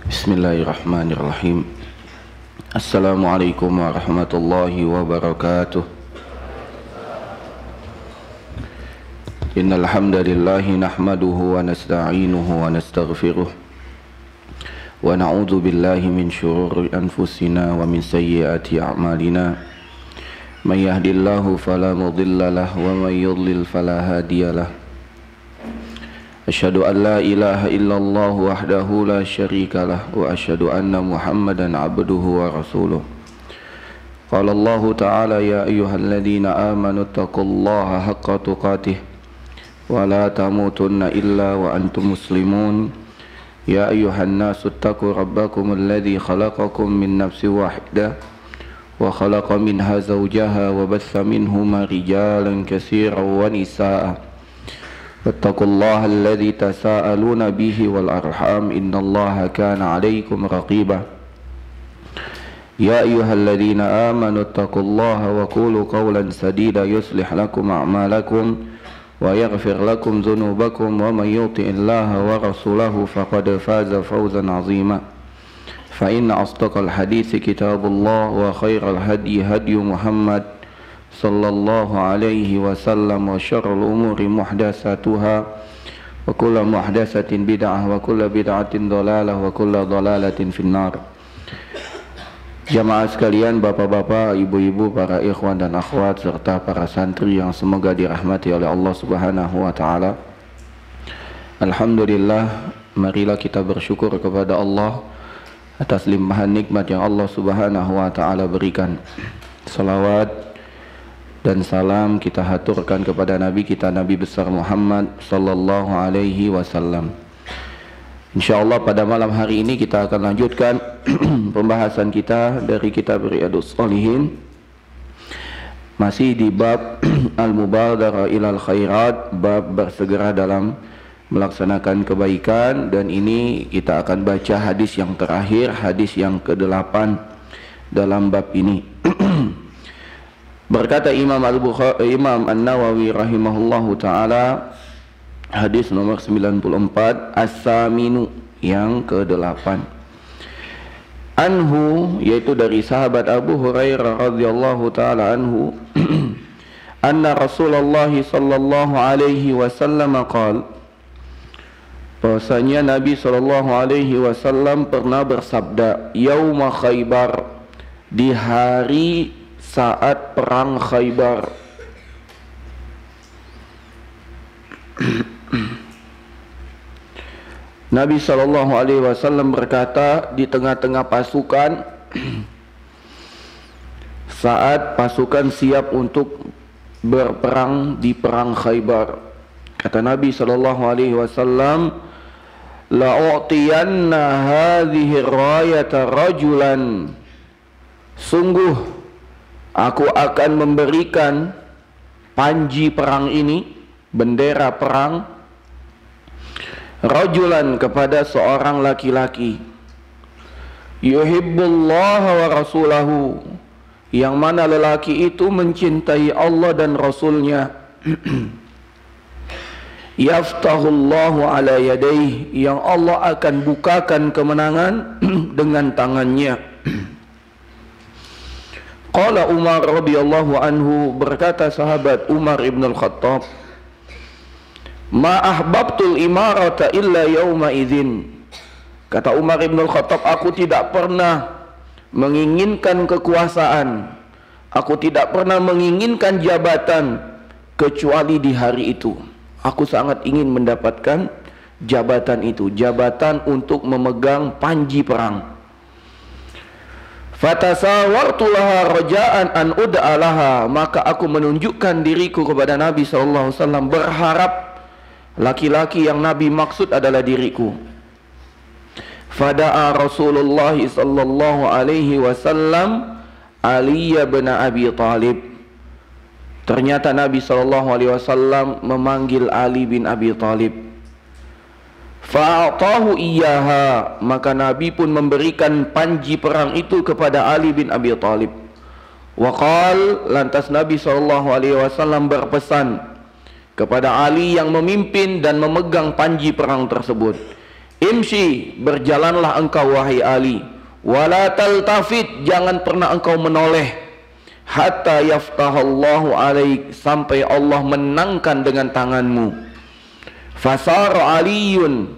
Bismillahirrahmanirrahim. Assalamualaikum warahmatullahi wabarakatuh. Innal hamdalillahi nahmaduhu wa nasta'inuhu wa nastaghfiruh wa na'udzu billahi min shururi anfusina wa min sayyiati a'malina. May yahdihillahu fala mudilla lahu wa may yudlil fala hadiyalah. Asyhadu an la ilaha illallah wahdahu la syarika lah wa asyhadu anna Muhammadan abduhu wa rasuluh. Qala Allah ta'ala ya ayyuhalladzina amanu taqullaha haqqa tuqatih wa la tamutunna illa wa antum muslimun. Ya ayyuhan nasu taqu rabbakum alladzi khalaqakum min nafsin wahidah wa khalaqa minha zawjaha wa batha minhuma rijalan katsiran wa nisaa'a. واتقوا الله الذي تساءلون به والأرحام إن الله كان عليكم رقيبا يا أيها الذين آمنوا اتقوا الله وقولوا قولا سديدا يصلح لكم أعمالكم ويغفر لكم ذنوبكم ومن يطع الله ورسوله فقد فاز فوزا عظيما فإن أصدق الحديث كتاب الله وخير الهدي هدي محمد sallallahu alaihi wasallam wa syarrul umuri muhdatsatuha wa kullu muhdatsatin bid'ah wa kullu bid'atin dhalalah wa kullu dhalalatin finnar. Jamaah sekalian, bapak-bapak, ibu-ibu, para ikhwan dan akhwat serta para santri yang semoga dirahmati oleh Allah Subhanahu wa taala. Alhamdulillah, marilah kita bersyukur kepada Allah atas limpahan nikmat yang Allah Subhanahu wa taala berikan. Salawat dan salam kita haturkan kepada Nabi kita, Nabi besar Muhammad sallallahu alaihi wasallam. Insyaallah pada malam hari ini kita akan lanjutkan pembahasan kita dari kitab Riyadhus Shalihin, masih di bab al-mubadarah ilal khairat, bab bersegera dalam melaksanakan kebaikan, dan ini kita akan baca hadis yang terakhir, hadis yang ke-8 dalam bab ini. Berkata Imam An-Nawawi rahimahullahu ta'ala, hadis nomor 94, As-Saminu, yang ke-8. Anhu, yaitu dari sahabat Abu Hurairah radhiyallahu ta'ala anhu, anna Rasulullah sallallahu alaihi wasallam qala, bahwasanya Nabi sallallahu alaihi wasallam pernah bersabda, yauma Khaybar, di hari saat perang Khaybar. Nabi sallallahu alaihi wasallam berkata di tengah-tengah pasukan saat pasukan siap untuk berperang di perang Khaybar. Kata Nabi sallallahu alaihi wasallam, la'utiyanna hadhihi rayata rajulan, sungguh aku akan memberikan panji perang ini, bendera perang, rajulan, kepada seorang laki-laki, yuhibbullah wa rasulahu, yang mana lelaki itu mencintai Allah dan Rasulnya, yaftahullahu ala yadayhi, yang Allah akan bukakan kemenangan dengan tangannya. Qala Umar radhiyallahu anhu, berkata sahabat Umar ibn al-Khattab, ma ahbabtul imarata illa yawma idzin. Kata Umar ibn al-Khattab, aku tidak pernah menginginkan kekuasaan, aku tidak pernah menginginkan jabatan kecuali di hari itu. Aku sangat ingin mendapatkan jabatan itu, jabatan untuk memegang panji perang. Fatasawartu laha raja'an an ud'a laha, maka aku menunjukkan diriku kepada Nabi sallallahu alaihi wasallam, berharap laki-laki yang Nabi maksud adalah diriku. Fada'a Rasulullah sallallahu alaihi wasallam Ali bin Abi Thalib. Ternyata Nabi sallallahu alaihi wasallam memanggil Ali bin Abi Thalib. Fa'atahu iyyaha, maka Nabi pun memberikan panji perang itu kepada Ali bin Abi Thalib. Wa qala, lantas Nabi sallallahu alaihi wasallam berpesan kepada Ali yang memimpin dan memegang panji perang tersebut, Imshi, berjalanlah engkau wahai Ali, wala taltafit, jangan pernah engkau menoleh, hatta yaftahallahu alaik, sampai Allah menangkan dengan tanganmu. Fasar Aliyun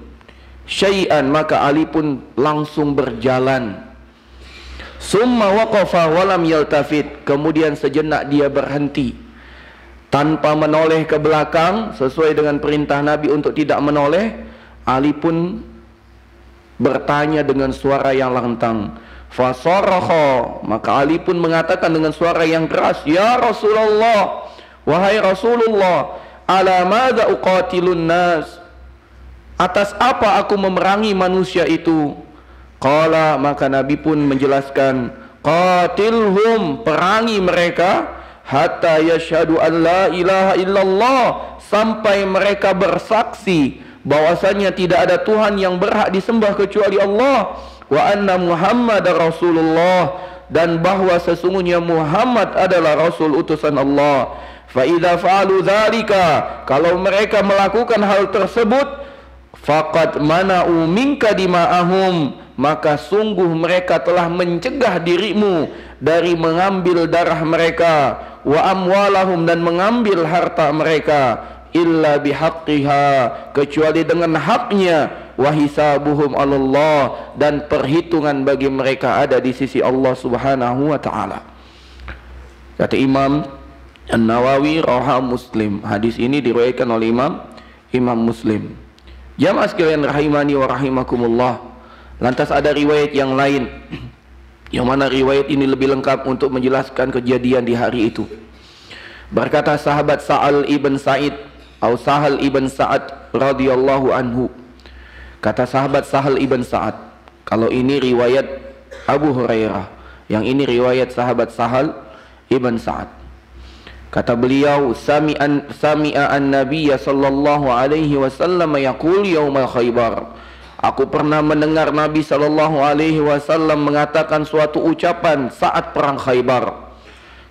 syai'an, maka Ali pun langsung berjalan. Summa waqafa walam yaltafit, kemudian sejenak dia berhenti tanpa menoleh ke belakang, sesuai dengan perintah Nabi untuk tidak menoleh. Ali pun bertanya dengan suara yang lantang. Fasaraha, maka Ali pun mengatakan dengan suara yang keras, ya Rasulullah, wahai Rasulullah, ala madza uqatilun nas, atas apa aku memerangi manusia itu? Qala, maka Nabi pun menjelaskan, qatilhum, perangi mereka, hatta yashhadu an la ilaha illallah, sampai mereka bersaksi bahwasanya tidak ada Tuhan yang berhak disembah kecuali Allah, wa anna Muhammadar Rasulullah, dan bahwa sesungguhnya Muhammad adalah Rasul utusan Allah. Fa idza fa'alu dzalika, kalau mereka melakukan hal tersebut, faqad mana'u minka dima'ahum, maka sungguh mereka telah mencegah dirimu dari mengambil darah mereka, wa amwalahum, dan mengambil harta mereka, illa bihaqqiha, kecuali dengan haknya, wa hisabuhum 'alallah, dan perhitungan bagi mereka ada di sisi Allah Subhanahu wa taala. Kata Imam An-Nawawi, rawahu Muslim. Hadis ini diriwayatkan oleh Imam Muslim. Jamaah sekalian rahimani wa rahimakumullah. Lantas ada riwayat yang lain, yang mana riwayat ini lebih lengkap untuk menjelaskan kejadian di hari itu. Berkata sahabat Sa'al ibn Sa'id atau Sahal ibn Sa'ad radhiyallahu anhu. Kata sahabat Sahal ibn Sa'ad, kalau ini riwayat Abu Hurairah, yang ini riwayat sahabat Sahal ibn Sa'ad. Kata beliau, sami'a an-nabiyya sallallahu alaihi wasallam yaqul yaumal Khaybar. Aku pernah mendengar Nabi sallallahu alaihi wasallam mengatakan suatu ucapan saat perang Khaybar.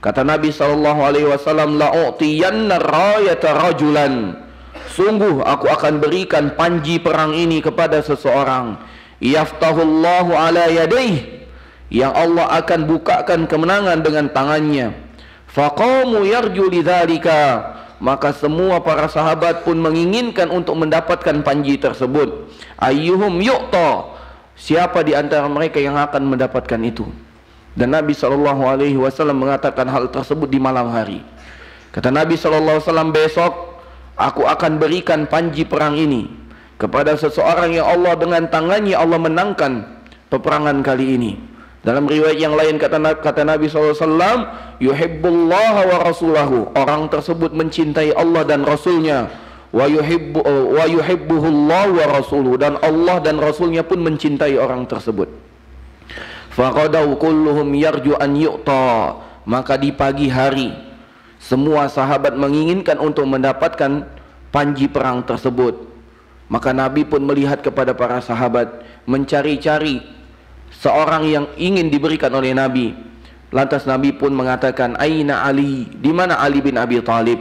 Kata Nabi sallallahu alaihi wasallam, la'utiyanna rayata rajulan, sungguh aku akan berikan panji perang ini kepada seseorang, yaftahullahu ala yadayhi, yang Allah akan bukakan kemenangan dengan tangannya. Faqamu yarju lidzalika, maka semua para sahabat pun menginginkan untuk mendapatkan panji tersebut. Ayyuhum yu'ta, siapa di antara mereka yang akan mendapatkan itu? Dan Nabi SAW mengatakan hal tersebut di malam hari. Kata Nabi SAW, besok aku akan berikan panji perang ini kepada seseorang yang Allah dengan tangannya Allah menangkan peperangan kali ini. Dalam riwayat yang lain kata Nabi SAW, yuhibbullaha wa rasulahu, orang tersebut mencintai Allah dan Rasulnya, wa yuhibbuhullahu wa rasuluhu, dan Allah dan Rasulnya pun mencintai orang tersebut. Faqadau kulluhum yarju an yu'ta, maka di pagi hari semua sahabat menginginkan untuk mendapatkan panji perang tersebut. Maka Nabi pun melihat kepada para sahabat, mencari-cari seorang yang ingin diberikan oleh Nabi. Lantas Nabi pun mengatakan, aina Ali, di mana Ali bin Abi Thalib?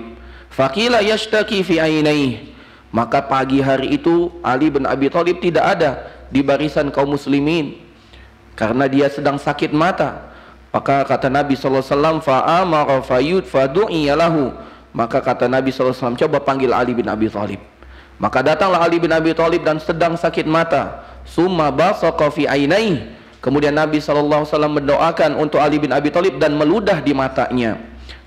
Faqila yashtaki fi ainaihi, maka pagi hari itu Ali bin Abi Thalib tidak ada di barisan kaum muslimin karena dia sedang sakit mata. Maka kata Nabi SAW, fa'amara fayud fadu'iya lahu, maka kata Nabi SAW, coba panggil Ali bin Abi Thalib. Maka datanglah Ali bin Abi Thalib dan sedang sakit mata. Summa basaqa fi ainaihi, kemudian Nabi SAW mendoakan untuk Ali bin Abi Thalib dan meludah di matanya.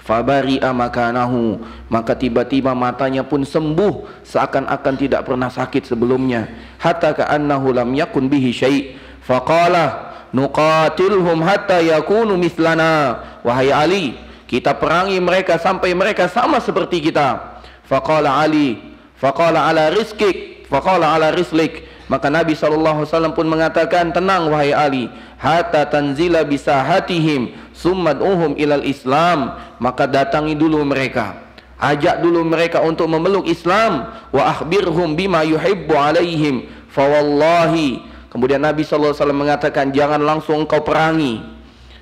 Fabari'a makanahu, maka tiba-tiba matanya pun sembuh seakan-akan tidak pernah sakit sebelumnya. Hatta ka'annahu lam yakun bihi syai'. Faqala nuqatilhum hatta yakunu mithlana, wahai Ali, kita perangi mereka sampai mereka sama seperti kita. Faqala Ali, faqala ala rizqik, faqala ala rizlik, maka Nabi SAW pun mengatakan, tenang wahai Ali, hatta tanzila bisahatihim summad'uhum ilal Islam, maka datangi dulu mereka, ajak dulu mereka untuk memeluk Islam. Wa akhbirhum bima yuhibbu alaihim fawallahi, kemudian Nabi SAW mengatakan, jangan langsung engkau perangi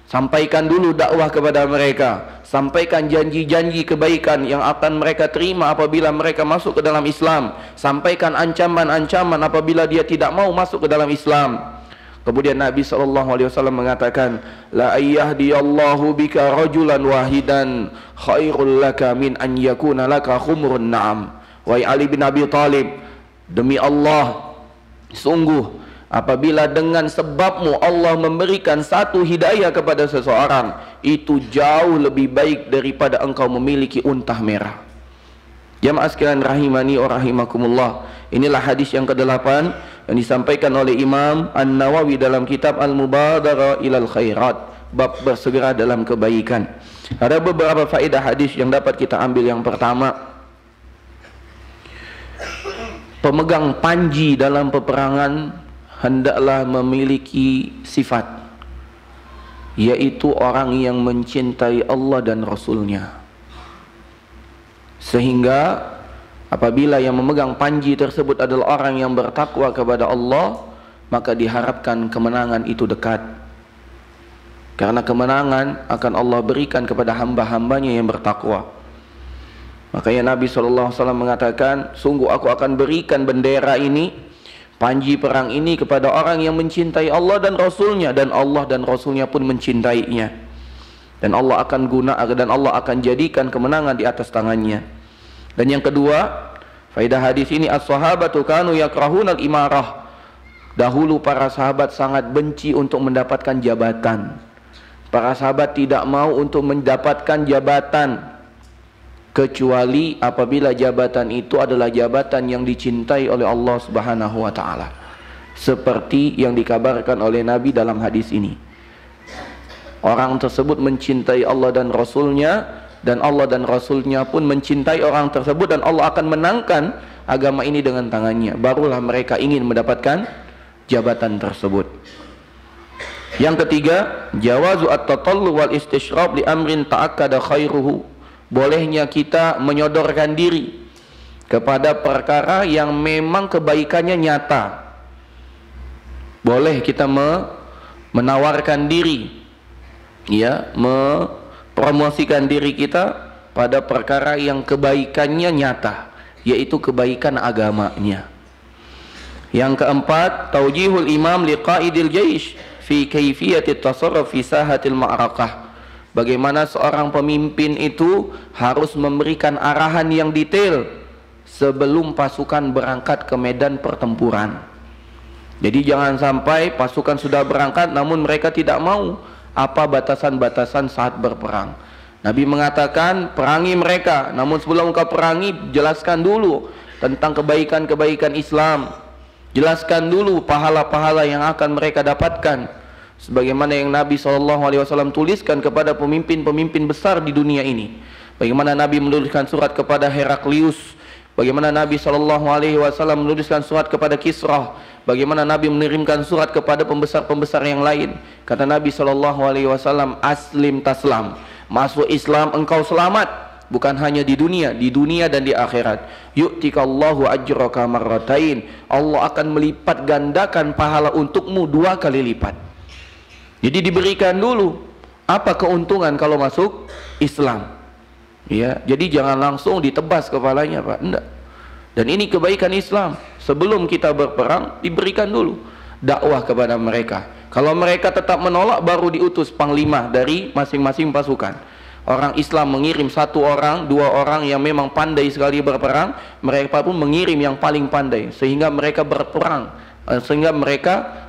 Sampaikan dulu dakwah kepada mereka. Sampaikan janji-janji kebaikan yang akan mereka terima apabila mereka masuk ke dalam Islam. Sampaikan ancaman-ancaman apabila dia tidak mau masuk ke dalam Islam. Kemudian Nabi SAW mengatakan, la ayyahdiyallahu bika rajulan wahidan khairul laka min an yakuna laka khumrun na'am. Wahai Ali bin Abi Thalib, demi Allah, sungguh apabila dengan sebabmu Allah memberikan satu hidayah kepada seseorang, itu jauh lebih baik daripada engkau memiliki unta merah. Jamaah sekalian rahimani wa rahimakumullah. Inilah hadis yang ke-8 yang disampaikan oleh Imam An-Nawawi dalam kitab Al-Mubadara ilal Khairat, bab bersegera dalam kebaikan. Ada beberapa faedah hadis yang dapat kita ambil. Yang pertama, pemegang panji dalam peperangan hendaklah memiliki sifat, yaitu orang yang mencintai Allah dan Rasulnya, sehingga apabila yang memegang panji tersebut adalah orang yang bertakwa kepada Allah, maka diharapkan kemenangan itu dekat, karena kemenangan akan Allah berikan kepada hamba-hambanya yang bertakwa. Makanya Nabi SAW mengatakan, sungguh aku akan berikan bendera ini, panji perang ini, kepada orang yang mencintai Allah dan Rasulnya, dan Allah dan Rasulnya pun mencintainya, dan Allah akan jadikan kemenangan di atas tangannya. Dan yang kedua, faedah hadis ini, as-sahabatu kanu yakrahuna al-imarah. Dahulu para sahabat sangat benci untuk mendapatkan jabatan. Para sahabat tidak mau untuk mendapatkan jabatan, kecuali apabila jabatan itu adalah jabatan yang dicintai oleh Allah Subhanahu wa taala, seperti yang dikabarkan oleh Nabi dalam hadis ini. Orang tersebut mencintai Allah dan Rasulnya, dan Allah dan Rasulnya pun mencintai orang tersebut, dan Allah akan menangkan agama ini dengan tangannya. Barulah mereka ingin mendapatkan jabatan tersebut. Yang ketiga, jawazu at-tatallu wal istishrab li amrin ta'akkada khairuhu. Bolehnya kita menyodorkan diri kepada perkara yang memang kebaikannya nyata. Boleh kita menawarkan diri, ya, mempromosikan diri kita pada perkara yang kebaikannya nyata, yaitu kebaikan agamanya. Yang keempat, taujihul imam liqaidil jaish fi kayfiyati tasarruf fi sahatil ma'rakah. Bagaimana seorang pemimpin itu harus memberikan arahan yang detail sebelum pasukan berangkat ke medan pertempuran. Jadi jangan sampai pasukan sudah berangkat namun mereka tidak mau apa batasan-batasan saat berperang. Nabi mengatakan, perangi mereka, namun sebelum engkau perangi, jelaskan dulu tentang kebaikan-kebaikan Islam. Jelaskan dulu pahala-pahala yang akan mereka dapatkan, sebagaimana yang Nabi SAW tuliskan kepada pemimpin-pemimpin besar di dunia ini. Bagaimana Nabi menuliskan surat kepada Heraklius, bagaimana Nabi SAW menuliskan surat kepada Kisra, bagaimana Nabi mengirimkan surat kepada pembesar-pembesar yang lain. Kata Nabi SAW, aslim taslam, masuk Islam engkau selamat, bukan hanya di dunia dan di akhirat. Yu'tikallahu ajraka marratain, Allah akan melipat gandakan pahala untukmu 2 kali lipat. Jadi diberikan dulu apa keuntungan kalau masuk Islam, ya. Jadi jangan langsung ditebas kepalanya, Pak. Enggak. Dan ini kebaikan Islam. Sebelum kita berperang, diberikan dulu dakwah kepada mereka. Kalau mereka tetap menolak, baru diutus panglima dari masing-masing pasukan. Orang Islam mengirim 1 orang, 2 orang yang memang pandai sekali berperang, mereka pun mengirim yang paling pandai, sehingga mereka berperang, sehingga mereka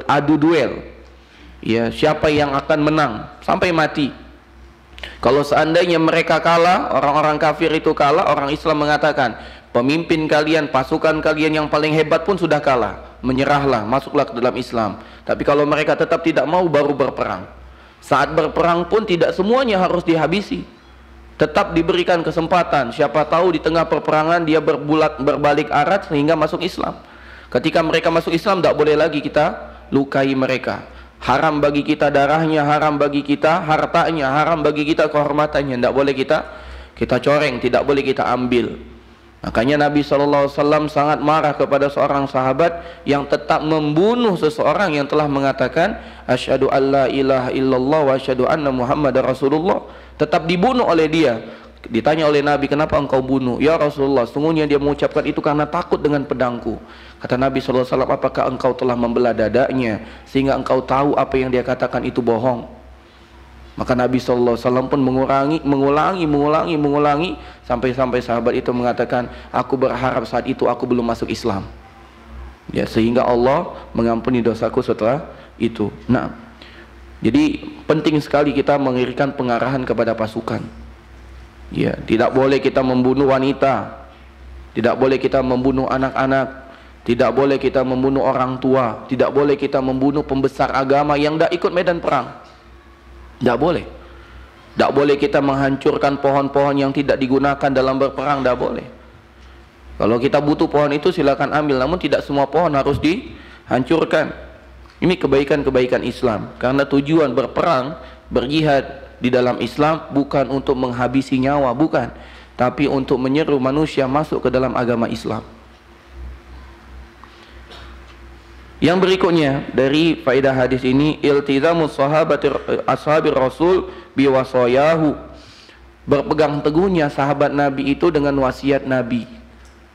adu duel. Ya, siapa yang akan menang sampai mati. Kalau seandainya mereka kalah, orang-orang kafir itu kalah, orang Islam mengatakan, pemimpin kalian, pasukan kalian yang paling hebat pun sudah kalah, menyerahlah, masuklah ke dalam Islam. Tapi kalau mereka tetap tidak mau, baru berperang. Saat berperang pun tidak semuanya harus dihabisi, tetap diberikan kesempatan. Siapa tahu di tengah peperangan dia berbalik arah sehingga masuk Islam. Ketika mereka masuk Islam, tidak boleh lagi kita lukai mereka. Haram bagi kita darahnya, haram bagi kita hartanya, haram bagi kita kehormatannya. Tidak boleh kita coreng, tidak boleh kita ambil. Makanya Nabi SAW sangat marah kepada seorang sahabat yang tetap membunuh seseorang yang telah mengatakan asyhadu alla ilaha illallah wa asyhadu anna muhammadar rasulullah. Tetap dibunuh oleh dia. Ditanya oleh Nabi, kenapa engkau bunuh? Ya Rasulullah, sungguhnya dia mengucapkan itu karena takut dengan pedangku. Kata Nabi SAW, apakah engkau telah membelah dadanya sehingga engkau tahu apa yang dia katakan itu bohong? Maka Nabi SAW pun mengulangi sampai sahabat itu mengatakan, aku berharap saat itu aku belum masuk Islam. Ya, sehingga Allah mengampuni dosaku setelah itu. Nah, jadi penting sekali kita mengirimkan pengarahan kepada pasukan. Ya, tidak boleh kita membunuh wanita, tidak boleh kita membunuh anak-anak, tidak boleh kita membunuh orang tua, tidak boleh kita membunuh pembesar agama yang tidak ikut medan perang. Tidak boleh. Tidak boleh kita menghancurkan pohon-pohon yang tidak digunakan dalam berperang. Tidak boleh. Kalau kita butuh pohon itu silakan ambil, namun tidak semua pohon harus dihancurkan. Ini kebaikan-kebaikan Islam. Karena tujuan berperang, berjihad di dalam Islam bukan untuk menghabisi nyawa, bukan, tapi untuk menyeru manusia masuk ke dalam agama Islam. Yang berikutnya dari faedah hadis ini, iltizamus ashabir rasul biwasayahu, berpegang teguhnya sahabat Nabi itu dengan wasiat Nabi.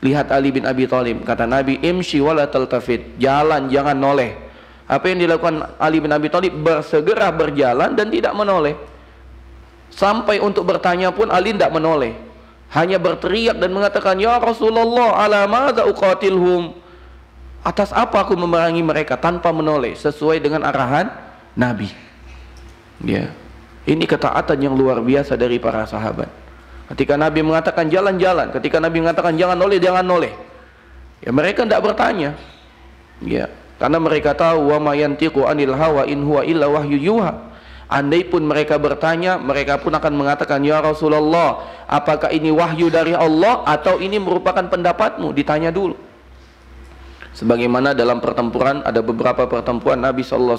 Lihat Ali bin Abi Thalib, kata Nabi, imshi wala taltafit, jalan jangan noleh. Apa yang dilakukan Ali bin Abi Thalib? Bersegera berjalan dan tidak menoleh. Sampai untuk bertanya pun Ali tidak menoleh, hanya berteriak dan mengatakan, ya Rasulullah, ala madza uqatilhum, atas apa aku memerangi mereka, tanpa menoleh, sesuai dengan arahan Nabi. Ya, ini ketaatan yang luar biasa dari para sahabat. Ketika Nabi mengatakan jalan-jalan, ketika Nabi mengatakan jangan noleh, jangan noleh, ya mereka tidak bertanya. Ya, karena mereka tahu wa ma yantiqu anil hawa in huwa illa wahyu yuha. Andai pun mereka bertanya, mereka pun akan mengatakan, ya Rasulullah, apakah ini wahyu dari Allah atau ini merupakan pendapatmu? Ditanya dulu. Sebagaimana dalam pertempuran, ada beberapa pertempuran Nabi SAW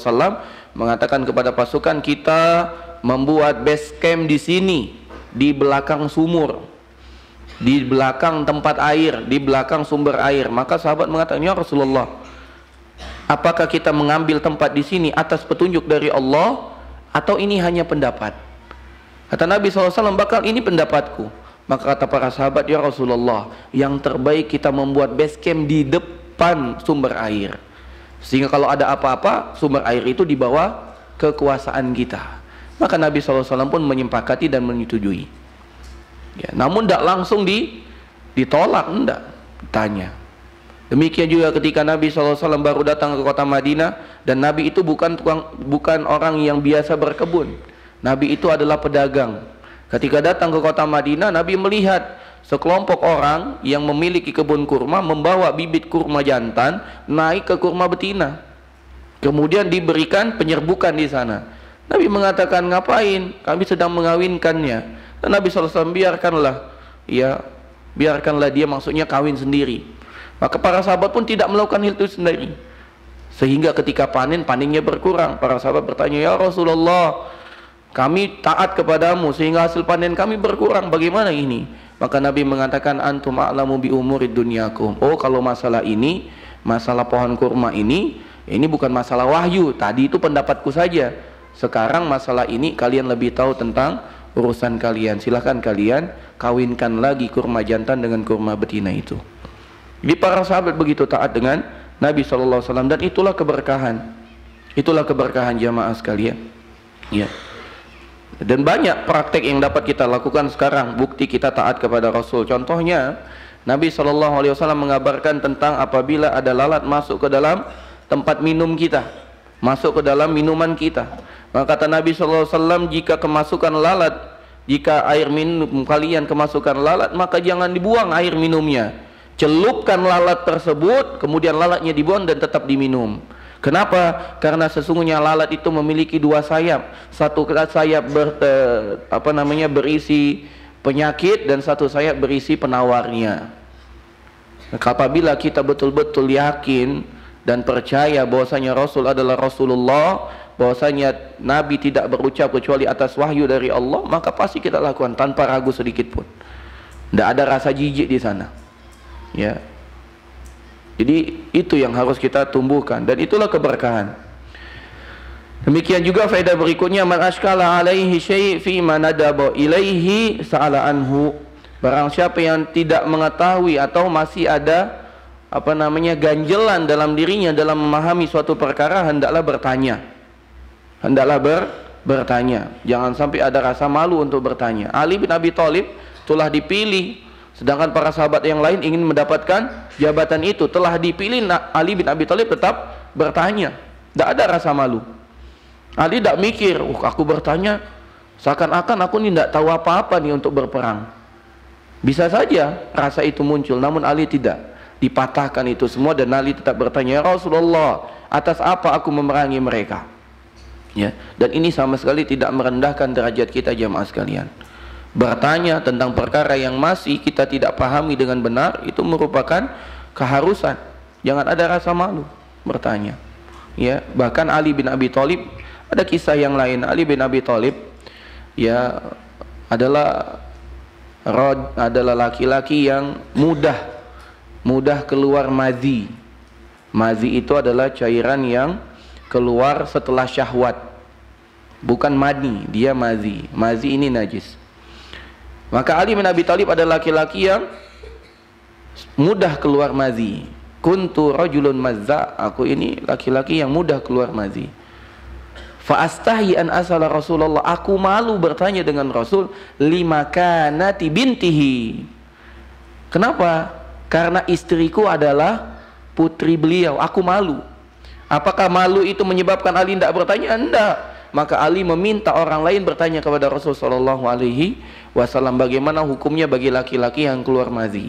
mengatakan kepada pasukan, kita membuat base camp di sini, di belakang sumur, di belakang tempat air, di belakang sumber air. Maka sahabat mengatakan, ya Rasulullah, apakah kita mengambil tempat di sini atas petunjuk dari Allah atau ini hanya pendapat? Kata Nabi SAW, bakal ini pendapatku. Maka kata para sahabat, ya Rasulullah, yang terbaik kita membuat base camp di depan sumber air, sehingga kalau ada apa-apa sumber air itu di bawah kekuasaan kita. Maka Nabi SAW pun menyepakati dan menyetujui. Ya, namun tidak langsung ditolak, tidak, tanya. Demikian juga ketika Nabi SAW baru datang ke kota Madinah, dan Nabi itu bukan orang yang biasa berkebun. Nabi itu adalah pedagang. Ketika datang ke kota Madinah, Nabi melihat sekelompok orang yang memiliki kebun kurma membawa bibit kurma jantan naik ke kurma betina, kemudian diberikan penyerbukan di sana. Nabi mengatakan, ngapain? Kami sedang mengawinkannya. Dan Nabi SAW, biarkanlah, ya, biarkanlah dia, maksudnya kawin sendiri. Maka para sahabat pun tidak melakukan hal itu sendiri, sehingga ketika panennya berkurang. Para sahabat bertanya, ya Rasulullah, kami taat kepadamu sehingga hasil panen kami berkurang, bagaimana ini? Maka Nabi mengatakan, antum a'lamu bi umurid dunyakum. Oh, kalau masalah ini, masalah pohon kurma ini bukan masalah wahyu. Tadi itu pendapatku saja. Sekarang masalah ini kalian lebih tahu tentang urusan kalian. Silahkan kalian kawinkan lagi kurma jantan dengan kurma betina itu. Jadi para sahabat begitu taat dengan Nabi SAW, dan itulah keberkahan. Itulah keberkahan jamaah sekalian. Ya. Dan banyak praktek yang dapat kita lakukan sekarang, bukti kita taat kepada Rasul. Contohnya, Nabi SAW mengabarkan tentang apabila ada lalat masuk ke dalam tempat minum kita, masuk ke dalam minuman kita. Maka kata Nabi SAW, jika kemasukan lalat, jika air minum kalian kemasukan lalat, maka jangan dibuang air minumnya. Celupkan lalat tersebut, kemudian lalatnya dibuang dan tetap diminum. Kenapa? Karena sesungguhnya lalat itu memiliki dua sayap. Satu sayap berisi penyakit, dan satu sayap berisi penawarnya. Apabila kita betul-betul yakin dan percaya bahwasanya Rasul adalah Rasulullah, bahwasanya Nabi tidak berucap kecuali atas wahyu dari Allah, maka pasti kita lakukan tanpa ragu sedikit pun. Tidak ada rasa jijik di sana. Ya. Jadi itu yang harus kita tumbuhkan, dan itulah keberkahan. Demikian juga faedah berikutnya, man ashkala alaihi syai' fi ma nadaba ilaihi sa'ala anhu. Barang siapa yang tidak mengetahui atau masih ada ganjelan dalam dirinya dalam memahami suatu perkara, hendaklah bertanya. Hendaklah bertanya. Jangan sampai ada rasa malu untuk bertanya. Ali bin Abi Thalib telah dipilih, sedangkan para sahabat yang lain ingin mendapatkan jabatan itu. Telah dipilih, Ali bin Abi Thalib tetap bertanya. Tidak ada rasa malu. Ali tidak mikir, aku bertanya seakan-akan aku ini tidak tahu apa-apa nih untuk berperang. Bisa saja rasa itu muncul, namun Ali tidak. Dipatahkan itu semua, dan Ali tetap bertanya, ya Rasulullah, atas apa aku memerangi mereka? Ya, dan ini sama sekali tidak merendahkan derajat kita jamaah sekalian. Bertanya tentang perkara yang masih kita tidak pahami dengan benar, itu merupakan keharusan. Jangan ada rasa malu bertanya. Ya, bahkan Ali bin Abi Thalib, ada kisah yang lain. Ali bin Abi Thalib ya adalah laki-laki yang mudah keluar madhi. Madhi itu adalah cairan yang keluar setelah syahwat. Bukan mani, dia madhi. Madhi ini najis. Maka Ali bin Abi Thalib adalah laki-laki yang mudah keluar madhi. Kuntu rajulun mazza, aku ini laki-laki yang mudah keluar madhi. Fa astahi an asala Rasulullah, aku malu bertanya dengan Rasul, lima kanati bintihi. Kenapa? Karena istriku adalah putri beliau, aku malu. Apakah malu itu menyebabkan Ali tidak bertanya? Tidak. Maka Ali meminta orang lain bertanya kepada Rasul sallallahu alaihi wasallam, bagaimana hukumnya bagi laki-laki yang keluar madhi.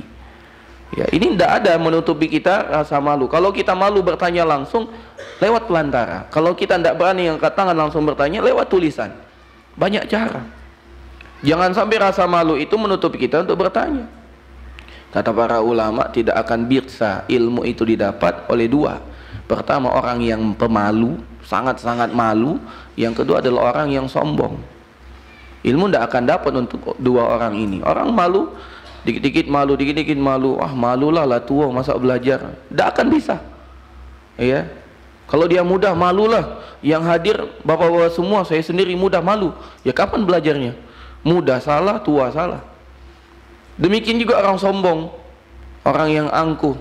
Ya, ini tidak ada menutupi kita rasa malu. Kalau kita malu bertanya langsung, lewat pelantara. Kalau kita tidak berani angkat tangan langsung bertanya, lewat tulisan. Banyak cara. Jangan sampai rasa malu itu menutupi kita untuk bertanya. Kata para ulama, tidak akan bisa ilmu itu didapat oleh dua. Pertama, orang yang pemalu, sangat-sangat malu. Yang kedua adalah orang yang sombong. Ilmu tidak akan dapat untuk dua orang ini. Orang malu, dikit-dikit malu, dikit-dikit malu, malulah lah tua, masa belajar. Tidak akan bisa. Ya. Kalau dia mudah, malulah. Yang hadir bapak-bapak semua, saya sendiri mudah malu. Ya kapan belajarnya? Mudah salah, tua salah. Demikian juga orang sombong, orang yang angkuh.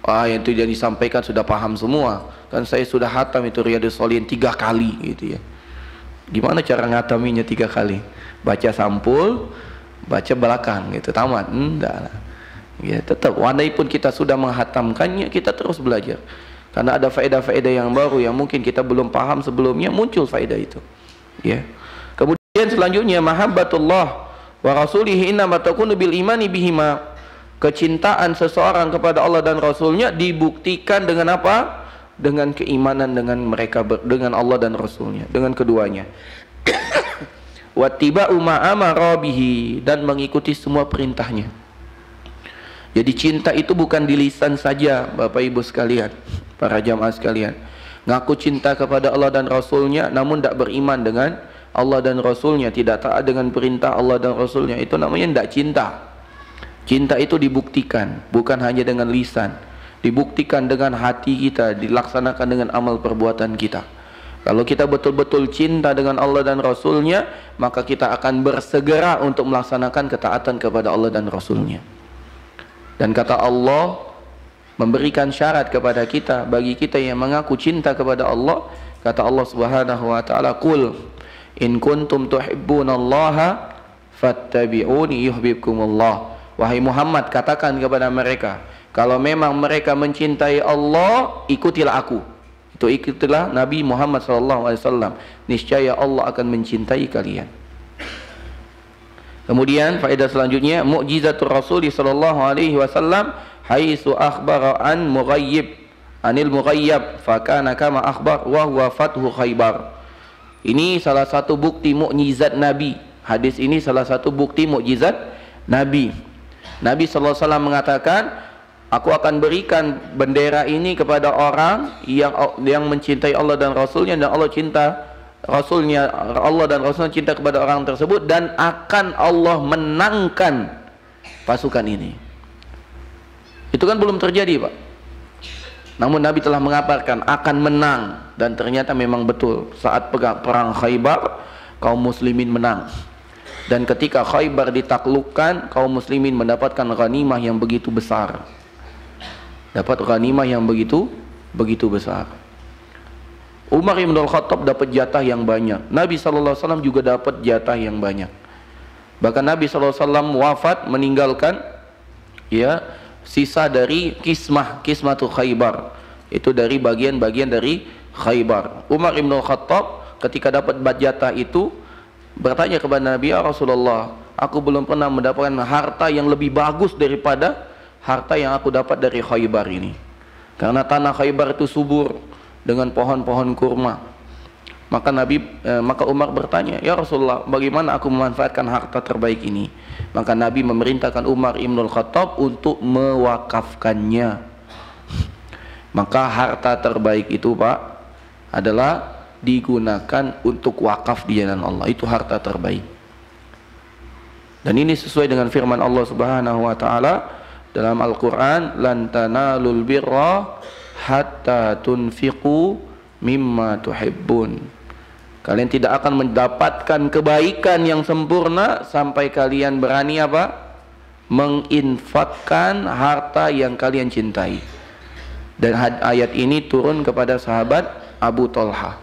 Yang itu yang disampaikan sudah paham semua. Kan saya sudah hatam itu Riyadhus Shalihin 3 kali gitu ya. Gimana cara ngataminya 3 kali? Baca sampul, baca belakang gitu, tamat. Enggak lah. Ya, tetap walaupun kita sudah menghatamkannya, kita terus belajar. Karena ada faedah-faedah yang baru yang mungkin kita belum paham sebelumnya, muncul faedah itu. Ya. Kemudian selanjutnya, mahabbatullah wa rasulihi innama takunu bil imani bihima. Kecintaan seseorang kepada Allah dan Rasulnya dibuktikan dengan apa? Dengan keimanan dengan mereka, dengan Allah dan Rasulnya, dengan keduanya. Wattiba'u ma amara bihi, dan mengikuti semua perintahnya. Jadi cinta itu bukan di lisan saja, Bapak Ibu sekalian, para jamaah sekalian. Ngaku cinta kepada Allah dan Rasulnya, namun tidak beriman dengan Allah dan Rasulnya, tidak taat dengan perintah Allah dan Rasulnya, itu namanya tidak cinta. Cinta itu dibuktikan, bukan hanya dengan lisan, dibuktikan dengan hati kita, dilaksanakan dengan amal perbuatan kita. Kalau kita betul-betul cinta dengan Allah dan Rasulnya, maka kita akan bersegera untuk melaksanakan ketaatan kepada Allah dan Rasulnya. Dan kata Allah memberikan syarat kepada kita, bagi kita yang mengaku cinta kepada Allah, kata Allah Subhanahu wa taala, "Qul in kuntum tuhibbunallaha fattabi'uni yuhibbukumullah." Wahai Muhammad, katakan kepada mereka, kalau memang mereka mencintai Allah, ikutilah aku. Itu ikutilah Nabi Muhammad SAW. Niscaya Allah akan mencintai kalian. Kemudian faedah selanjutnya, mukjizatul Rasul sallallahu alaihi wasallam haitsu akhbara an mughayyib anil mughayyab fa kana kama akhbar wa huwa fathu Khaibar. Ini salah satu bukti mukjizat Nabi. Hadis ini salah satu bukti mukjizat Nabi. Nabi sallallahu alaihi wasallam mengatakan, aku akan berikan bendera ini kepada orang yang mencintai Allah dan Rasulnya, dan Allah cinta Rasulnya, Allah dan Rasulnya cinta kepada orang tersebut, dan akan Allah menangkan pasukan ini. Itu kan belum terjadi, Pak. Namun Nabi telah mengabarkan akan menang, dan ternyata memang betul. Saat perang Khaybar, kaum muslimin menang. Dan ketika Khaybar ditaklukkan, kaum muslimin mendapatkan ghanimah yang begitu besar. Dapat ghanimah yang begitu besar. Umar ibn al-Khattab dapat jatah yang banyak. Nabi SAW juga dapat jatah yang banyak. Bahkan Nabi SAW wafat, meninggalkan ya sisa dari kismatu Khaybar. Itu dari bagian-bagian dari Khaybar. Umar ibn al-Khattab ketika dapat jatah itu bertanya kepada Nabi, ya Rasulullah, aku belum pernah mendapatkan harta yang lebih bagus daripada harta yang aku dapat dari Khaybar ini. Karena tanah Khaybar itu subur dengan pohon-pohon kurma. Maka Umar bertanya, ya Rasulullah, bagaimana aku memanfaatkan harta terbaik ini? Maka Nabi memerintahkan Umar ibn al-Khattab untuk mewakafkannya. Maka harta terbaik itu, Pak, adalah digunakan untuk wakaf di jalan Allah. Itu harta terbaik. Dan ini sesuai dengan firman Allah Subhanahu wa taala dalam Al-Qur'an, lan tanalul birra hatta tunfiqu mimma tuhibbun. Kalian tidak akan mendapatkan kebaikan yang sempurna sampai kalian berani apa? Menginfakkan harta yang kalian cintai. Dan ayat ini turun kepada sahabat Abu Talha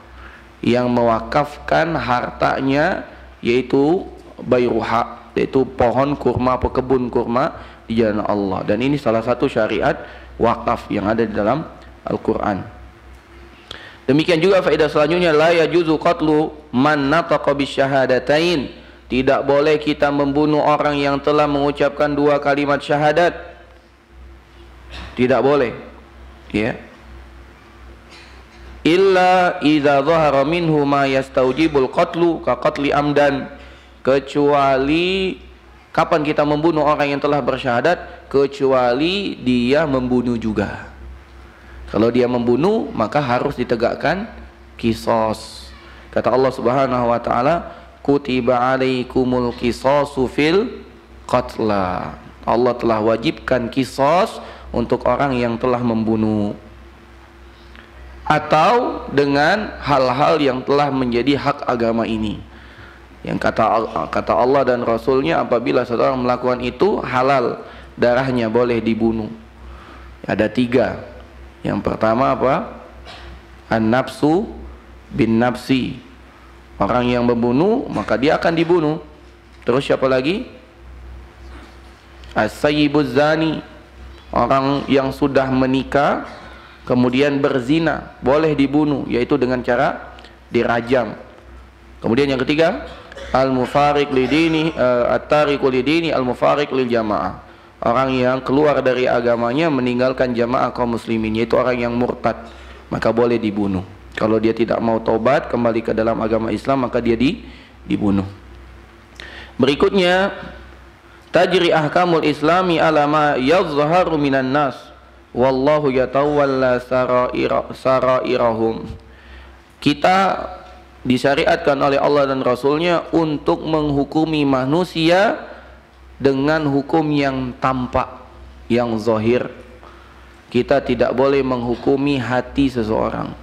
yang mewakafkan hartanya, yaitu bayruha, yaitu pohon kurma atau kebun kurma di jalan Allah. Dan ini salah satu syariat wakaf yang ada di dalam Al-Quran. Demikian juga faedah selanjutnya, la yajuzu qatlu man nataqa bisyahadatain. Tidak boleh kita membunuh orang yang telah mengucapkan 2 kalimat syahadat. Tidak boleh. Ya. Illa idza dhahara minhu ma yastaujibul qatlu ka qatli amdan. Kecuali kapan kita membunuh orang yang telah bersyahadat? Kecuali dia membunuh juga. Kalau dia membunuh, maka harus ditegakkan qisas. Kata Allah Subhanahu wa taala, kutiba alaikumul qisasu fil qatla. Allah telah wajibkan qisas untuk orang yang telah membunuh. Atau dengan hal-hal yang telah menjadi hak agama ini. Yang kata Allah dan Rasulnya, apabila seseorang melakukan itu, halal darahnya, boleh dibunuh. Ada 3. Yang pertama apa? An-nafsu bin nafsi. Orang yang membunuh, maka dia akan dibunuh. Terus siapa lagi? As-sayyibuz zani. Orang yang sudah menikah kemudian berzina, boleh dibunuh, yaitu dengan cara dirajam. Kemudian yang ketiga, al-mufariq lidini, at-tariqu lidini, al-mufariq lil jamaah. Orang yang keluar dari agamanya, meninggalkan jamaah kaum muslimin, yaitu orang yang murtad, maka boleh dibunuh. Kalau dia tidak mau taubat kembali ke dalam agama Islam, maka dia dibunuh. Berikutnya, tajri ahkamul islami ala ma yazharu minan nas, wallahu yatawalla sarairahum. Kita disyariatkan oleh Allah dan Rasulnya untuk menghukumi manusia dengan hukum yang tampak, yang zahir. Kita tidak boleh menghukumi hati seseorang.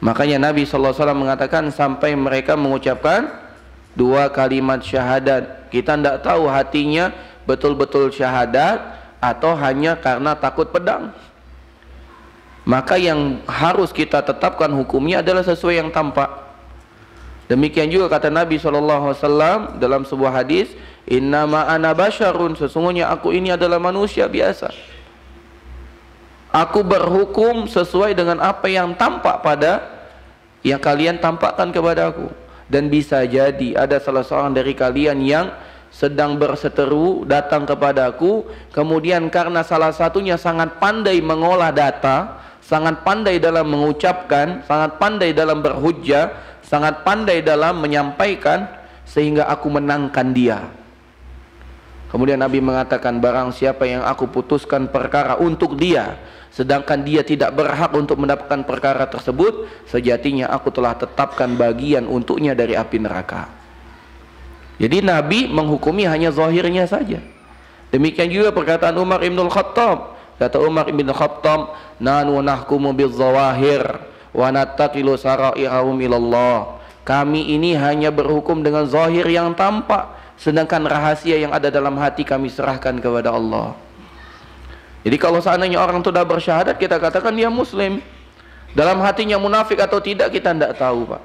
Makanya Nabi SAW mengatakan sampai mereka mengucapkan 2 kalimat syahadat. Kita tidak tahu hatinya betul-betul syahadat atau hanya karena takut pedang. Maka yang harus kita tetapkan hukumnya adalah sesuai yang tampak. Demikian juga kata Nabi SAW dalam sebuah hadis, innama ana basyarun, sesungguhnya aku ini adalah manusia biasa. Aku berhukum sesuai dengan apa yang tampak pada yang kalian tampakkan kepada aku. Dan bisa jadi ada salah seorang dari kalian yang sedang berseteru datang kepadaku, kemudian karena salah satunya sangat pandai mengolah data, sangat pandai dalam mengucapkan, sangat pandai dalam berhujjah, sangat pandai dalam menyampaikan, sehingga aku menangkan dia. Kemudian Nabi mengatakan, barang siapa yang aku putuskan perkara untuk dia, sedangkan dia tidak berhak untuk mendapatkan perkara tersebut, sejatinya aku telah tetapkan bagian untuknya dari api neraka. Jadi Nabi menghukumi hanya zahirnya saja. Demikian juga perkataan Umar ibn Khattab. Kata Umar ibn Khattab, nanu nahkumu bizzawahir wa nattaqilu sara'irahum ilallah. Kami ini hanya berhukum dengan zahir yang tampak, sedangkan rahasia yang ada dalam hati kami serahkan kepada Allah. Jadi kalau seandainya orang itu sudah bersyahadat, kita katakan dia muslim. Dalam hatinya munafik atau tidak kita tidak tahu, Pak.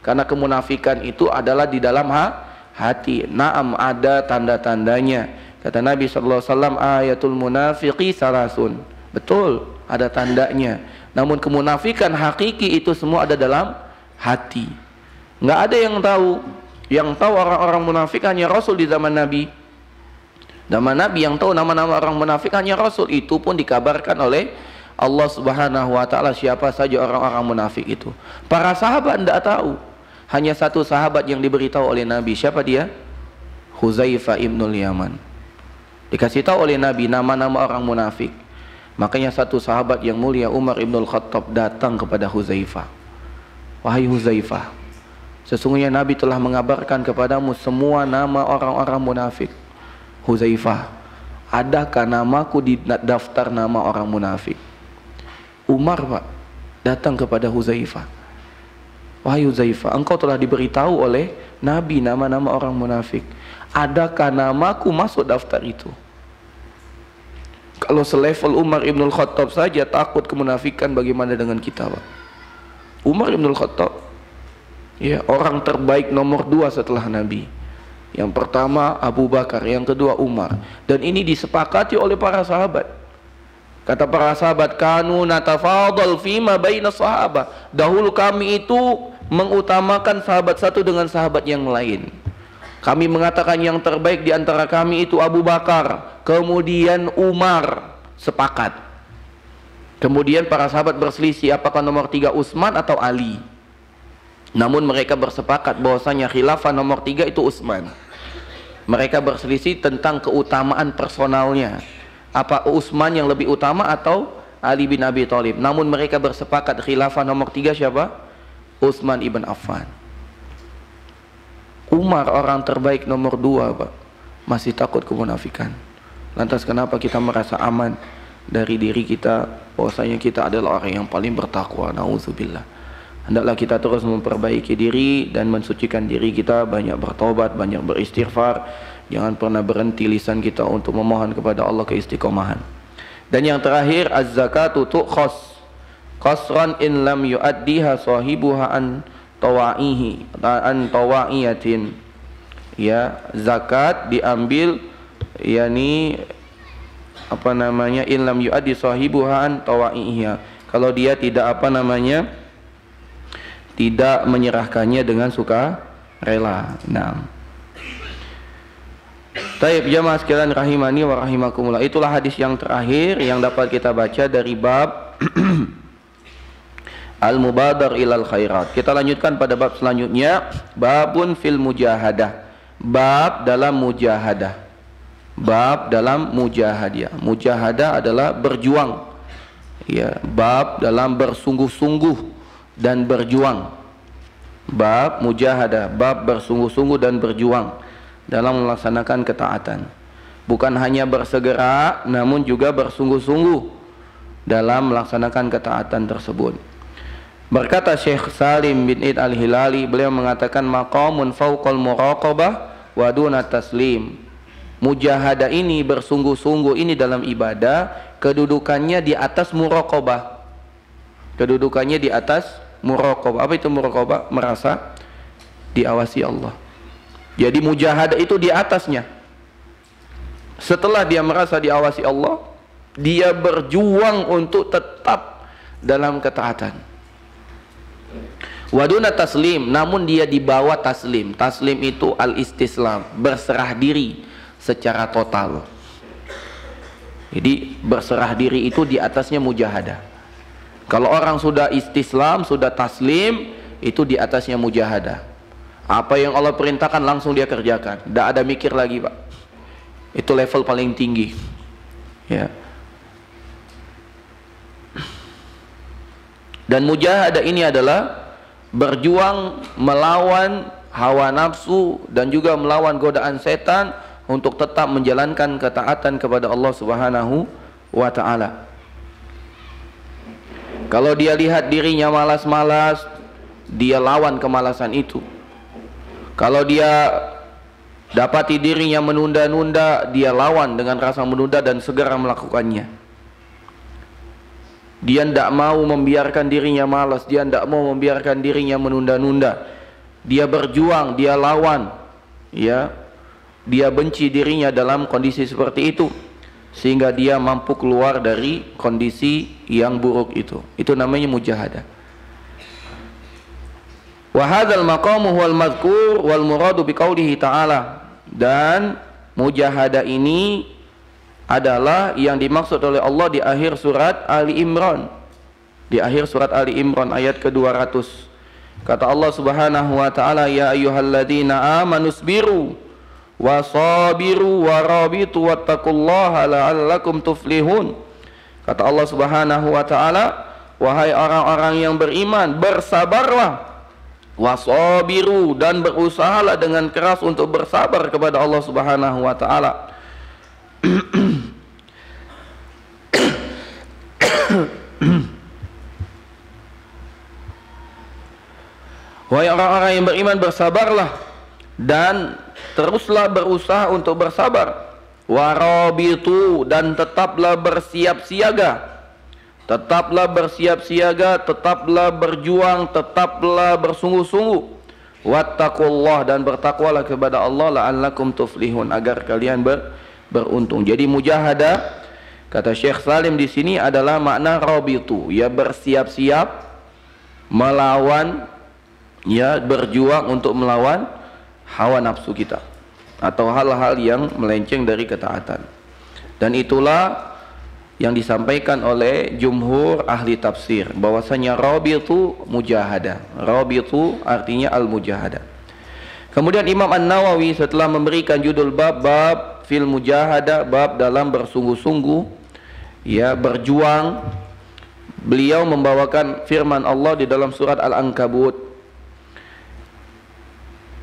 Karena kemunafikan itu adalah di dalam hati. Naam, ada tanda-tandanya. Kata Nabi SAW, ayatul munafiqi salasun. Betul, ada tandanya. Namun kemunafikan hakiki itu semua ada dalam hati. Nggak ada yang tahu. Yang tahu orang-orang munafik hanya Rasul di zaman Nabi. Zaman Nabi yang tahu nama-nama orang munafik hanya Rasul. Itu pun dikabarkan oleh Allah Subhanahu wa ta'ala siapa saja orang-orang munafik itu. Para sahabat tidak tahu. Hanya satu sahabat yang diberitahu oleh Nabi. Siapa dia? Huzaifah ibnul Yaman. Dikasih tahu oleh Nabi nama-nama orang munafik. Makanya satu sahabat yang mulia, Umar ibnul Khattab, datang kepada Huzaifah. Wahai Huzaifah, sesungguhnya Nabi telah mengabarkan kepadamu semua nama orang-orang munafik. Huzaifah, adakah namaku di daftar nama orang munafik? Umar, Pak, datang kepada Huzaifah. Wahai Huzaifah, engkau telah diberitahu oleh Nabi nama-nama orang munafik. Adakah namaku masuk daftar itu? Kalau selevel Umar ibn Khattab saja takut kemunafikan, bagaimana dengan kita, Pak? Umar ibn Khattab, ya, orang terbaik nomor 2 setelah Nabi. Yang pertama Abu Bakar, yang kedua Umar. Dan ini disepakati oleh para sahabat. Kata para sahabat, kanu natafadhal fima baina sahabah. Dahulu kami itu mengutamakan sahabat satu dengan sahabat yang lain. Kami mengatakan yang terbaik di antara kami itu Abu Bakar, kemudian Umar, sepakat. Kemudian para sahabat berselisih apakah nomor 3 Utsman atau Ali. Namun mereka bersepakat bahwasanya khilafah nomor 3 itu Utsman. Mereka berselisih tentang keutamaan personalnya. Apa Utsman yang lebih utama atau Ali bin Abi Thalib. Namun mereka bersepakat khilafah nomor 3 siapa? Utsman ibn Affan. Umar orang terbaik nomor 2, Pak, masih takut kemunafikan. Lantas kenapa kita merasa aman dari diri kita bahwasanya kita adalah orang yang paling bertakwa? Nauzubillah. Hendaklah kita terus memperbaiki diri dan mensucikan diri kita, banyak bertobat, banyak beristighfar. Jangan pernah berhenti lisan kita untuk memohon kepada Allah keistiqomahan. Dan yang terakhir, az-zakatu tu'khas qasran in lam yu'addiha sahibuha an tawa'ihi an tawa'iyatin. Ya, zakat diambil yakni apa namanya, in lam yu'addi sahibuha an tawa'iha. Kalau dia tidak apa namanya, tidak menyerahkannya dengan suka rela. Nah, taib jamaah sekalian rahimani wa rahimakumullah. Itulah hadis yang terakhir yang dapat kita baca dari bab al-mubadar ilal khairat. Kita lanjutkan pada bab selanjutnya, babun fil mujahadah. Bab dalam mujahadah. Bab dalam mujahadah. Mujahadah adalah berjuang. Ya, bab dalam bersungguh-sungguh dan berjuang. Bab mujahadah, bab bersungguh-sungguh dan berjuang dalam melaksanakan ketaatan. Bukan hanya bersegera, namun juga bersungguh-sungguh dalam melaksanakan ketaatan tersebut. Berkata Syekh Salim bin Id al-Hilali, beliau mengatakan maqamun fauqal muraqabah wa duna taslim. Mujahadah ini, bersungguh-sungguh ini dalam ibadah, kedudukannya di atas muraqabah. Kedudukannya di atas muraqabah. Apa itu muraqabah? Merasa diawasi Allah. Jadi mujahadah itu di atasnya. Setelah dia merasa diawasi Allah, dia berjuang untuk tetap dalam ketaatan. Waduna taslim, namun dia dibawa taslim. Taslim itu al-istislam, berserah diri secara total. Jadi berserah diri itu di atasnya mujahadah. Kalau orang sudah istislam, sudah taslim, itu di atasnya mujahadah. Apa yang Allah perintahkan langsung dia kerjakan, tidak ada mikir lagi, Pak. Itu level paling tinggi. Ya. Dan mujahadah ini adalah berjuang melawan hawa nafsu dan juga melawan godaan setan untuk tetap menjalankan ketaatan kepada Allah Subhanahu wa taala. Kalau dia lihat dirinya malas-malas, dia lawan kemalasan itu. Kalau dia dapati dirinya menunda-nunda, dia lawan dengan rasa menunda dan segera melakukannya. Dia tidak mau membiarkan dirinya malas, dia tidak mau membiarkan dirinya menunda-nunda. Dia berjuang, dia lawan, ya. Dia benci dirinya dalam kondisi seperti itu, sehingga dia mampu keluar dari kondisi yang buruk itu. Itu namanya mujahadah. Wa hadzal maqamu huwal madhkur wal muradu biqaulihi ta'ala. Dan mujahadah ini adalah yang dimaksud oleh Allah di akhir surat Ali Imran. Di akhir surat Ali Imran ayat ke-200. Kata Allah Subhanahu wa taala, ya ayyuhalladzina amanu sabiru wasabiru warabitu wattaqullaha la'allakum tuflihun. Kata Allah Subhanahu wa taala, wahai orang-orang yang beriman, bersabarlah, wasabiru, dan berusahalah dengan keras untuk bersabar kepada Allah Subhanahu wa taala. Wahai orang-orang yang beriman, bersabarlah dan teruslah berusaha untuk bersabar. Warabitu, dan tetaplah bersiap siaga. Tetaplah bersiap siaga, tetaplah berjuang, tetaplah bersungguh-sungguh. Wattaqullah, dan bertakwalah kepada Allah, la'allakum tuflihun, agar kalian beruntung. Jadi mujahadah, kata Syekh Salim di sini, adalah makna rabitu, ya bersiap-siap melawan, ya berjuang untuk melawan hawa nafsu kita atau hal-hal yang melenceng dari ketaatan. Dan itulah yang disampaikan oleh jumhur ahli tafsir, bahwasanya rabitu mujahadah. Rabitu artinya al-mujahadah. Kemudian Imam An-Nawawi setelah memberikan judul bab fil mujahadah, bab dalam bersungguh-sungguh, ya berjuang, beliau membawakan firman Allah di dalam surat Al-Ankabut.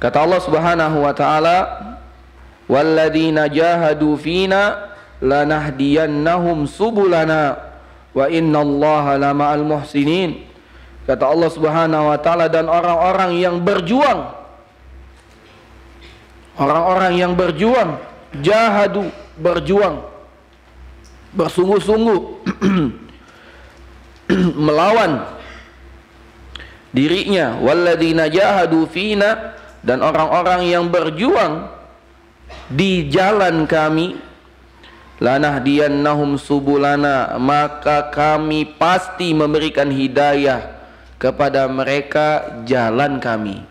Kata Allah Subhanahu wa taala, walladzina jahadu fina lanahdiyannahum subulana wa innallaha lama'al muhsinin. Kata Allah Subhanahu wa taala, dan orang-orang yang berjuang, orang-orang yang berjuang, jahadu, berjuang, bersungguh-sungguh melawan dirinya, walladzina jahadu fina, dan orang-orang yang berjuang di jalan kami, lanahdiyannahum subulana, maka kami pasti memberikan hidayah kepada mereka jalan kami.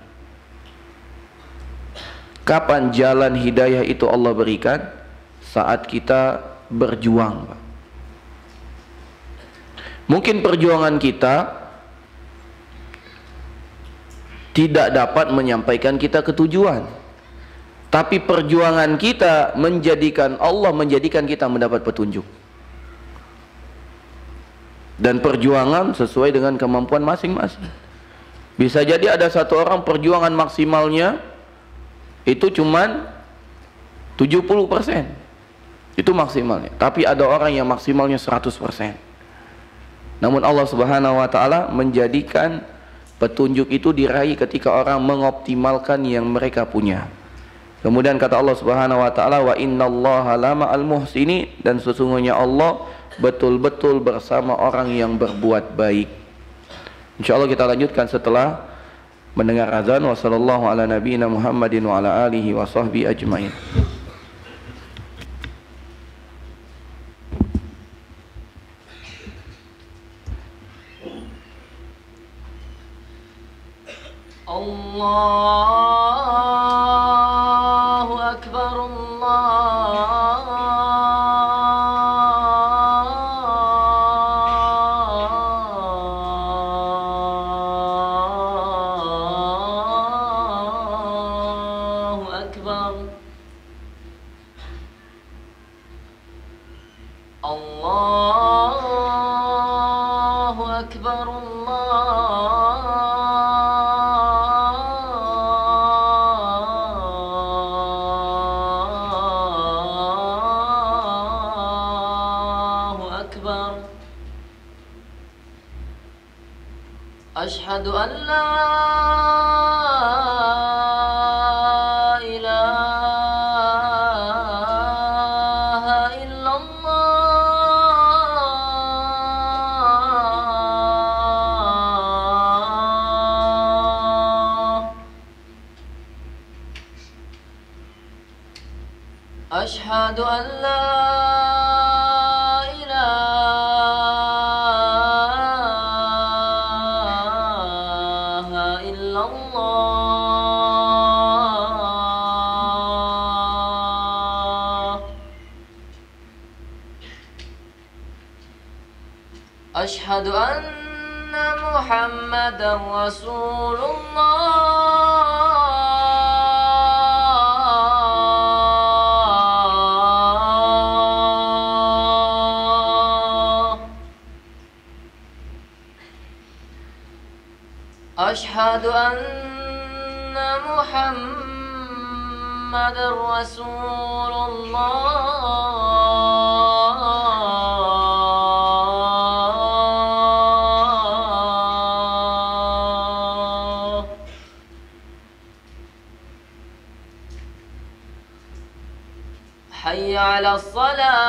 Kapan jalan hidayah itu Allah berikan? Saat kita berjuang. Mungkin perjuangan kita tidak dapat menyampaikan kita ke tujuan, tapi perjuangan kita menjadikan Allah menjadikan kita mendapat petunjuk. Dan perjuangan sesuai dengan kemampuan masing-masing. Bisa jadi ada satu orang perjuangan maksimalnya itu cuman 70%, itu maksimalnya. Tapi ada orang yang maksimalnya 100%. Namun Allah Subhanahu wa taala menjadikan petunjuk itu diraih ketika orang mengoptimalkan yang mereka punya. Kemudian kata Allah Subhanahu wa taala, wa innallaha lama'al muhsinin, dan sesungguhnya Allah betul-betul bersama orang yang berbuat baik. Insyaallah kita lanjutkan setelah mendengar azan. Wassallallahu ala nabiyina Muhammadin wa ala alihi wa sahbihi ajmain. Allahu Akbar, Allahu Akbar, Allahu Akbar, Allahu أشهد أن لا إله إلا الله أشهد أن لا إله إلا الله أشهد أن محمدا رسول الله أشهد أن محمدا رسول الله حي على الصلاة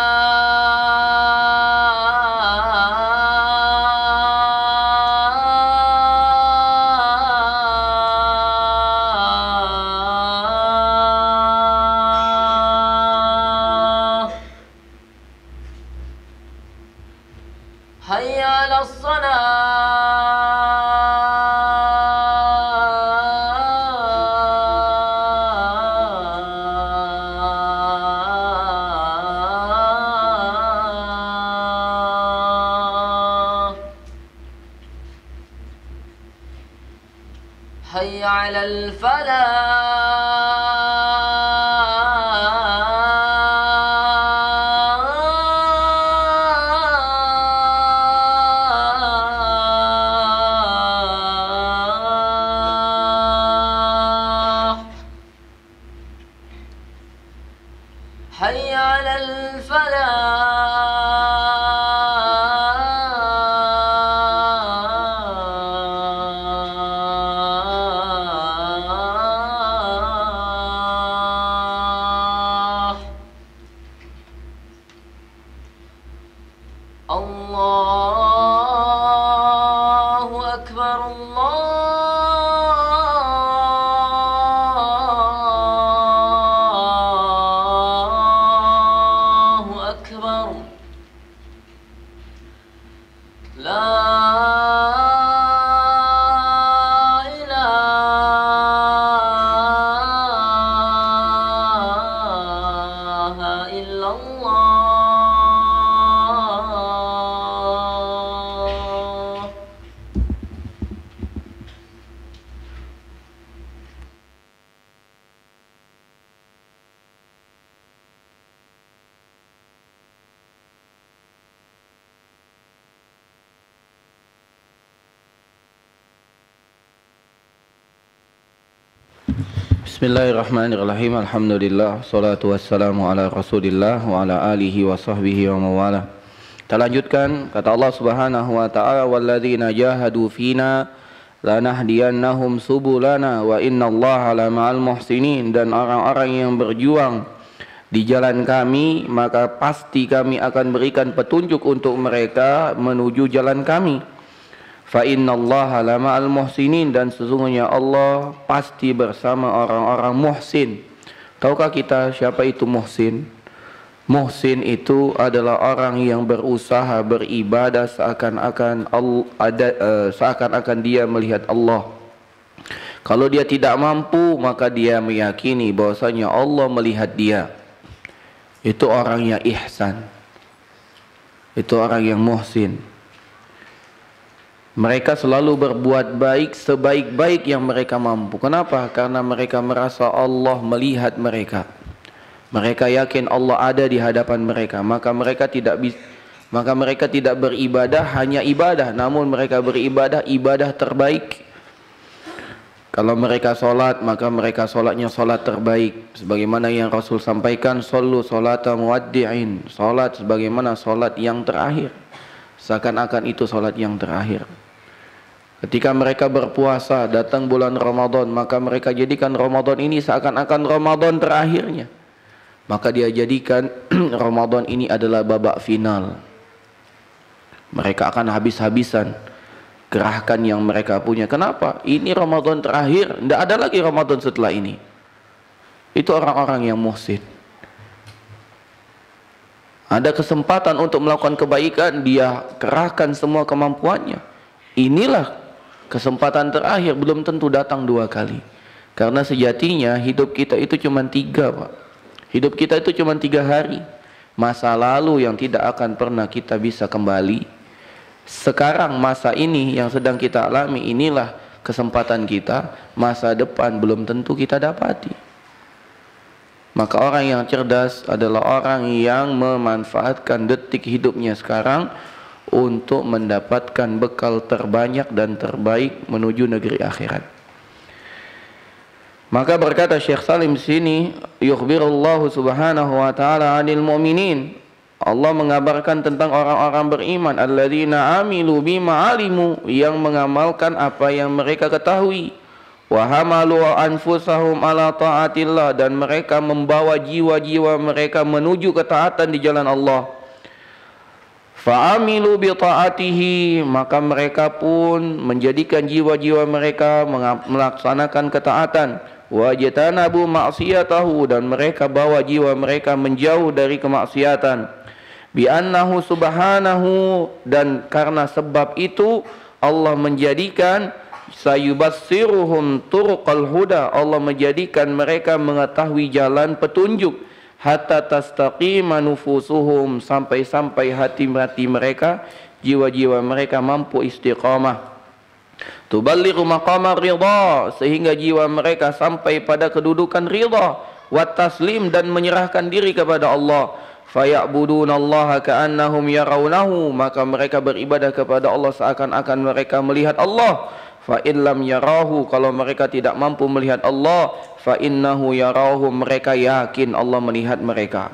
حي على الصلاة حي على الفلاح حي على الفلاح الله أكبر الله أكبر لا إله إلا الله Bismillahirrahmanirrahim. Alhamdulillah, salatu wassalamu ala Rasulillah wa ala alihi wa sahbihi wa mawalah. Kita lanjutkan kata Allah Subhanahu wa taala, walladzina jahadu fina lanahdiyannahum subulana wa innallaha lama'al muhsinin, dan orang-orang yang berjuang di jalan kami maka pasti kami akan berikan petunjuk untuk mereka menuju jalan kami. Fa innallaha lama'al muhsinin, dan sesungguhnya Allah pasti bersama orang-orang muhsin. Tahukah kita siapa itu muhsin? Muhsin itu adalah orang yang berusaha beribadah seakan-akan dia melihat Allah. Kalau dia tidak mampu, maka dia meyakini bahwasanya Allah melihat dia. Itu orang yang ihsan. Itu orang yang muhsin. Mereka selalu berbuat baik sebaik-baik yang mereka mampu. Kenapa? Karena mereka merasa Allah melihat mereka. Mereka yakin Allah ada di hadapan mereka. Maka mereka tidak beribadah hanya ibadah, namun mereka beribadah ibadah terbaik. Kalau mereka solat, maka mereka solatnya solat terbaik. Sebagaimana yang Rasul sampaikan, sallu salata muwaddi'in. Solat sebagaimana solat yang terakhir. Seakan-akan itu solat yang terakhir. Ketika mereka berpuasa, datang bulan Ramadan, maka mereka jadikan Ramadan ini seakan-akan Ramadan terakhirnya. Maka dia jadikan Ramadan ini adalah babak final. Mereka akan habis-habisan kerahkan yang mereka punya. Kenapa? Ini Ramadan terakhir, tidak ada lagi Ramadan setelah ini. Itu orang-orang yang muhsin. Ada kesempatan untuk melakukan kebaikan, dia kerahkan semua kemampuannya. Inilah kesempatan terakhir, belum tentu datang dua kali. Karena sejatinya hidup kita itu cuma 3, Pak. Hidup kita itu cuma 3 hari. Masa lalu yang tidak akan pernah kita bisa kembali. Sekarang masa ini yang sedang kita alami, inilah kesempatan kita. Masa depan belum tentu kita dapati. Maka orang yang cerdas adalah orang yang memanfaatkan detik hidupnya sekarang untuk mendapatkan bekal terbanyak dan terbaik menuju negeri akhirat. Maka berkata Syekh Salim di sini, yukhbirullahu subhanahu wa ta'ala 'anil mu'minin. Allah mengabarkan tentang orang-orang beriman, alladzina amilu bima alimu, yang mengamalkan apa yang mereka ketahui. Wa hamalu anfusahum ala ta'atillah, dan mereka membawa jiwa-jiwa mereka menuju ketaatan di jalan Allah. Fa'amilu bi ta'atihi, maka mereka pun menjadikan jiwa-jiwa mereka melaksanakan ketaatan. Wajtanabu ma'siyatahu, dan mereka bawa jiwa mereka menjauh dari kemaksiatan. Bi annahu subhanahu, dan karena sebab itu Allah menjadikan sayubassiruhum turuqal huda, Allah menjadikan mereka mengetahui jalan petunjuk. Hatta tastaqima nufusuhum, sampai-sampai hati-hati mereka, jiwa-jiwa mereka mampu istiqamah. Tuballighu maqama ridha, sehingga jiwa mereka sampai pada kedudukan ridha. Wa taslim, dan menyerahkan diri kepada Allah. Faya'budunallaha ka'annahum yarawnahu, maka mereka beribadah kepada Allah seakan-akan mereka melihat Allah. Fa in lam yarahu, kalau mereka tidak mampu melihat Allah, fa innahu yarahu, mereka yakin Allah melihat mereka.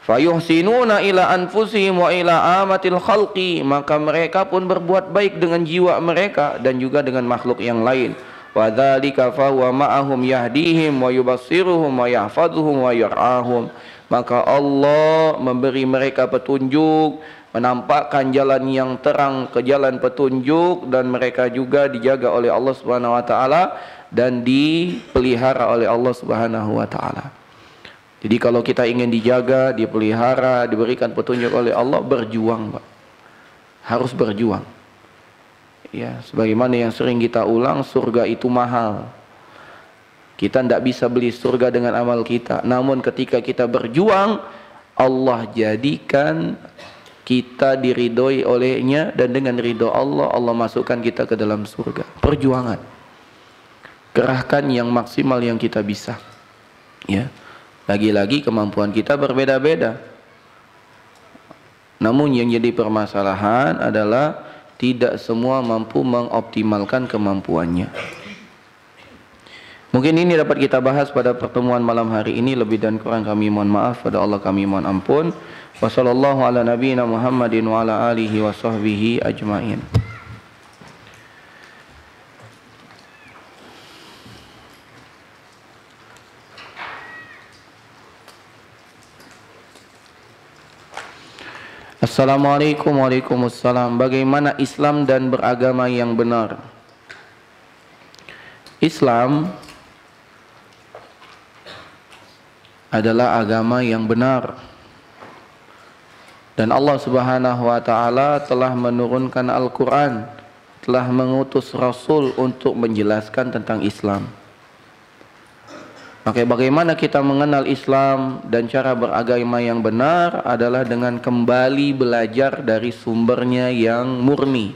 Fayuhsinuna ila anfusihim wa ila amatil khalqi, maka mereka pun berbuat baik dengan jiwa mereka dan juga dengan makhluk yang lain. Wa dzalika fa huwa ma'ahum yahdihim wa yubassiruhum wa yahfazuhum wa yar'ahum, maka Allah memberi mereka petunjuk, menampakkan jalan yang terang ke jalan petunjuk, dan mereka juga dijaga oleh Allah Subhanahu wa taala dan dipelihara oleh Allah Subhanahu wa taala. Jadi kalau kita ingin dijaga, dipelihara, diberikan petunjuk oleh Allah, berjuang, Pak. Harus berjuang. Ya, sebagaimana yang sering kita ulang, surga itu mahal. Kita tidak bisa beli surga dengan amal kita. Namun ketika kita berjuang, Allah jadikan kita diridhoi olehnya, dan dengan ridho Allah, Allah masukkan kita ke dalam surga. Perjuangan. Kerahkan yang maksimal yang kita bisa. Ya. Lagi-lagi kemampuan kita berbeda-beda. Namun yang jadi permasalahan adalah tidak semua mampu mengoptimalkan kemampuannya. Mungkin ini dapat kita bahas pada pertemuan malam hari ini. Lebih dan kurang kami mohon maaf, pada Allah kami mohon ampun. Wassallallahu ala nabiyyina Muhammadin wa ala alihi wa sahbihi ajmain. Assalamualaikum warahmatullahi. Bagaimana Islam dan beragama yang benar? Islam adalah agama yang benar, dan Allah Subhanahu wa taala telah menurunkan Al-Qur'an, telah mengutus Rasul untuk menjelaskan tentang Islam. Maka bagaimana kita mengenal Islam dan cara beragama yang benar adalah dengan kembali belajar dari sumbernya yang murni,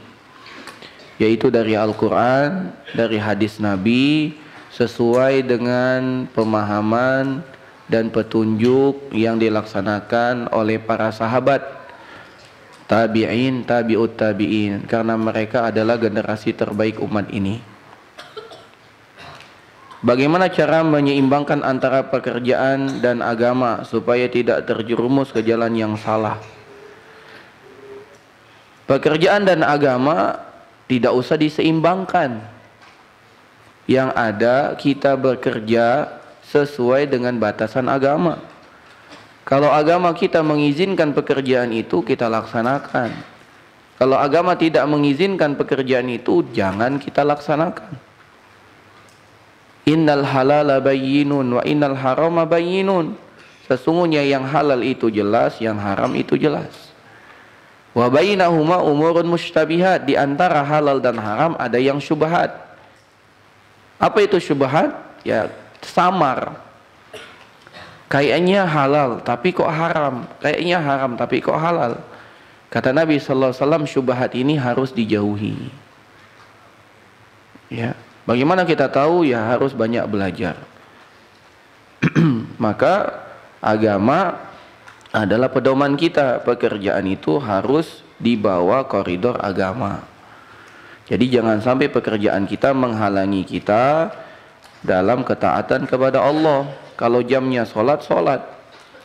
yaitu dari Al-Quran, dari hadis Nabi, sesuai dengan pemahaman dan petunjuk yang dilaksanakan oleh para sahabat, tabi'in, tabi'ut tabi'in, karena mereka adalah generasi terbaik umat ini. Bagaimana cara menyeimbangkan antara pekerjaan dan agama supaya tidak terjerumus ke jalan yang salah? Pekerjaan dan agama Tidak usah diseimbangkan. Yang ada kita bekerja sesuai dengan batasan agama. Kalau agama kita mengizinkan pekerjaan itu, kita laksanakan. Kalau agama tidak mengizinkan pekerjaan itu, jangan kita laksanakan. Innal halala bayyinun wa innal harama bayyinun. Sesungguhnya yang halal itu jelas, yang haram itu jelas. Wa bainahuma umurun mushtabihat. Di antara halal dan haram ada yang syubhat. Apa itu syubhat? Ya, samar. Kayaknya halal tapi kok haram. Kayaknya haram tapi kok halal. Kata Nabi sallallahu alaihi wasallam, syubhat ini harus dijauhi. Ya, bagaimana kita tahu? Ya harus banyak belajar. Maka agama adalah pedoman kita. Pekerjaan itu harus dibawa koridor agama. Jadi jangan sampai pekerjaan kita menghalangi kita dalam ketaatan kepada Allah. Kalau jamnya sholat, sholat.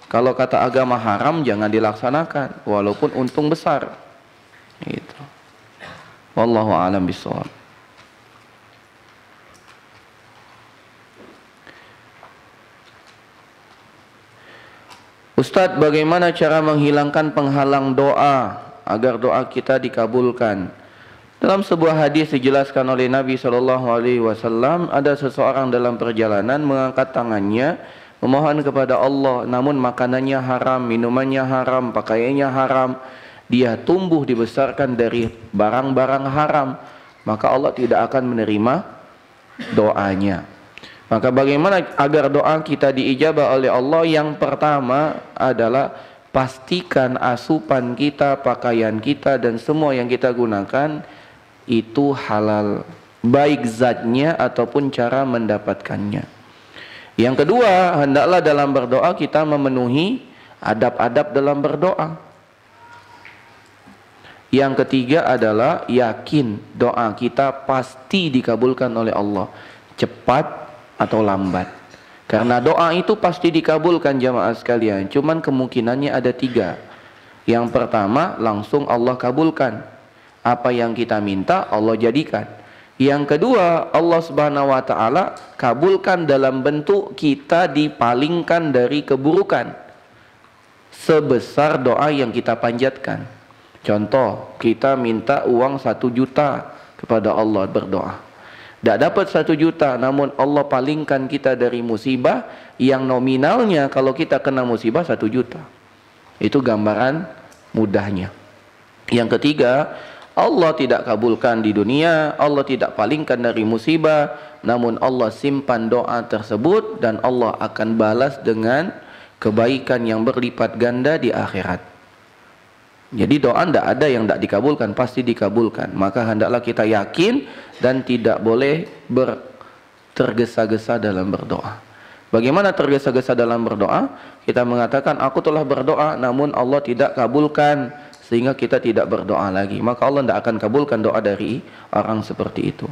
Kalau kata agama haram, jangan dilaksanakan, walaupun untung besar. Gitu. Wallahu a'lam bishawab. Ustadz, bagaimana cara menghilangkan penghalang doa agar doa kita dikabulkan? Dalam sebuah hadis dijelaskan oleh Nabi SAW, ada seseorang dalam perjalanan mengangkat tangannya memohon kepada Allah, namun makanannya haram, minumannya haram, pakaiannya haram. Dia tumbuh dibesarkan dari barang-barang haram, maka Allah tidak akan menerima doanya. Maka bagaimana agar doa kita diijabah oleh Allah? Yang pertama adalah pastikan asupan kita, pakaian kita, dan semua yang kita gunakan itu halal, baik zatnya ataupun cara mendapatkannya. Yang kedua, hendaklah dalam berdoa kita memenuhi adab-adab dalam berdoa. Yang ketiga adalah yakin doa kita pasti dikabulkan oleh Allah, cepat atau lambat. Karena doa itu pasti dikabulkan jamaah sekalian, cuman kemungkinannya ada 3. Yang pertama, langsung Allah kabulkan. Apa yang kita minta Allah jadikan. Yang kedua, Allah Subhanahu wa taala kabulkan dalam bentuk kita dipalingkan dari keburukan sebesar doa yang kita panjatkan. Contoh, kita minta uang 1 juta kepada Allah berdoa. Tidak dapat 1 juta, namun Allah palingkan kita dari musibah yang nominalnya kalau kita kena musibah 1 juta. Itu gambaran mudahnya. Yang ketiga, Allah tidak kabulkan di dunia, Allah tidak palingkan dari musibah, namun Allah simpan doa tersebut dan Allah akan balas dengan kebaikan yang berlipat ganda di akhirat. Jadi doa tidak ada yang tidak dikabulkan, pasti dikabulkan. Maka hendaklah kita yakin dan tidak boleh tergesa-gesa dalam berdoa. Bagaimana tergesa-gesa dalam berdoa? Kita mengatakan aku telah berdoa namun Allah tidak kabulkan, sehingga kita tidak berdoa lagi. Maka Allah tidak akan kabulkan doa dari orang seperti itu.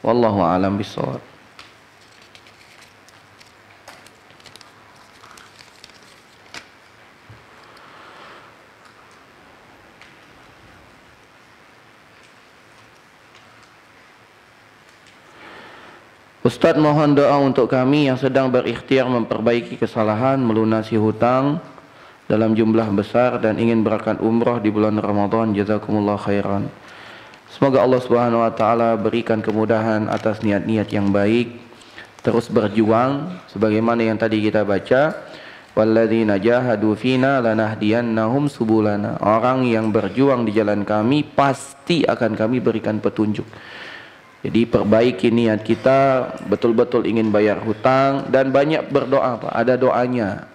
Wallahu a'lam bishawab. Ustadz, mohon doa untuk kami yang sedang berikhtiar memperbaiki kesalahan, melunasi hutang dalam jumlah besar dan ingin berangkat umrah di bulan Ramadan. Jazakumullah khairan. Semoga Allah Subhanahu wa taala berikan kemudahan atas niat-niat yang baik. Terus berjuang sebagaimana yang tadi kita baca, walladzina jahadu fina lanahdiyannahum subulana. Orang yang berjuang di jalan kami pasti akan kami berikan petunjuk. Jadi perbaiki niat kita, betul-betul ingin bayar hutang dan banyak berdoa, Pak. Ada doanya.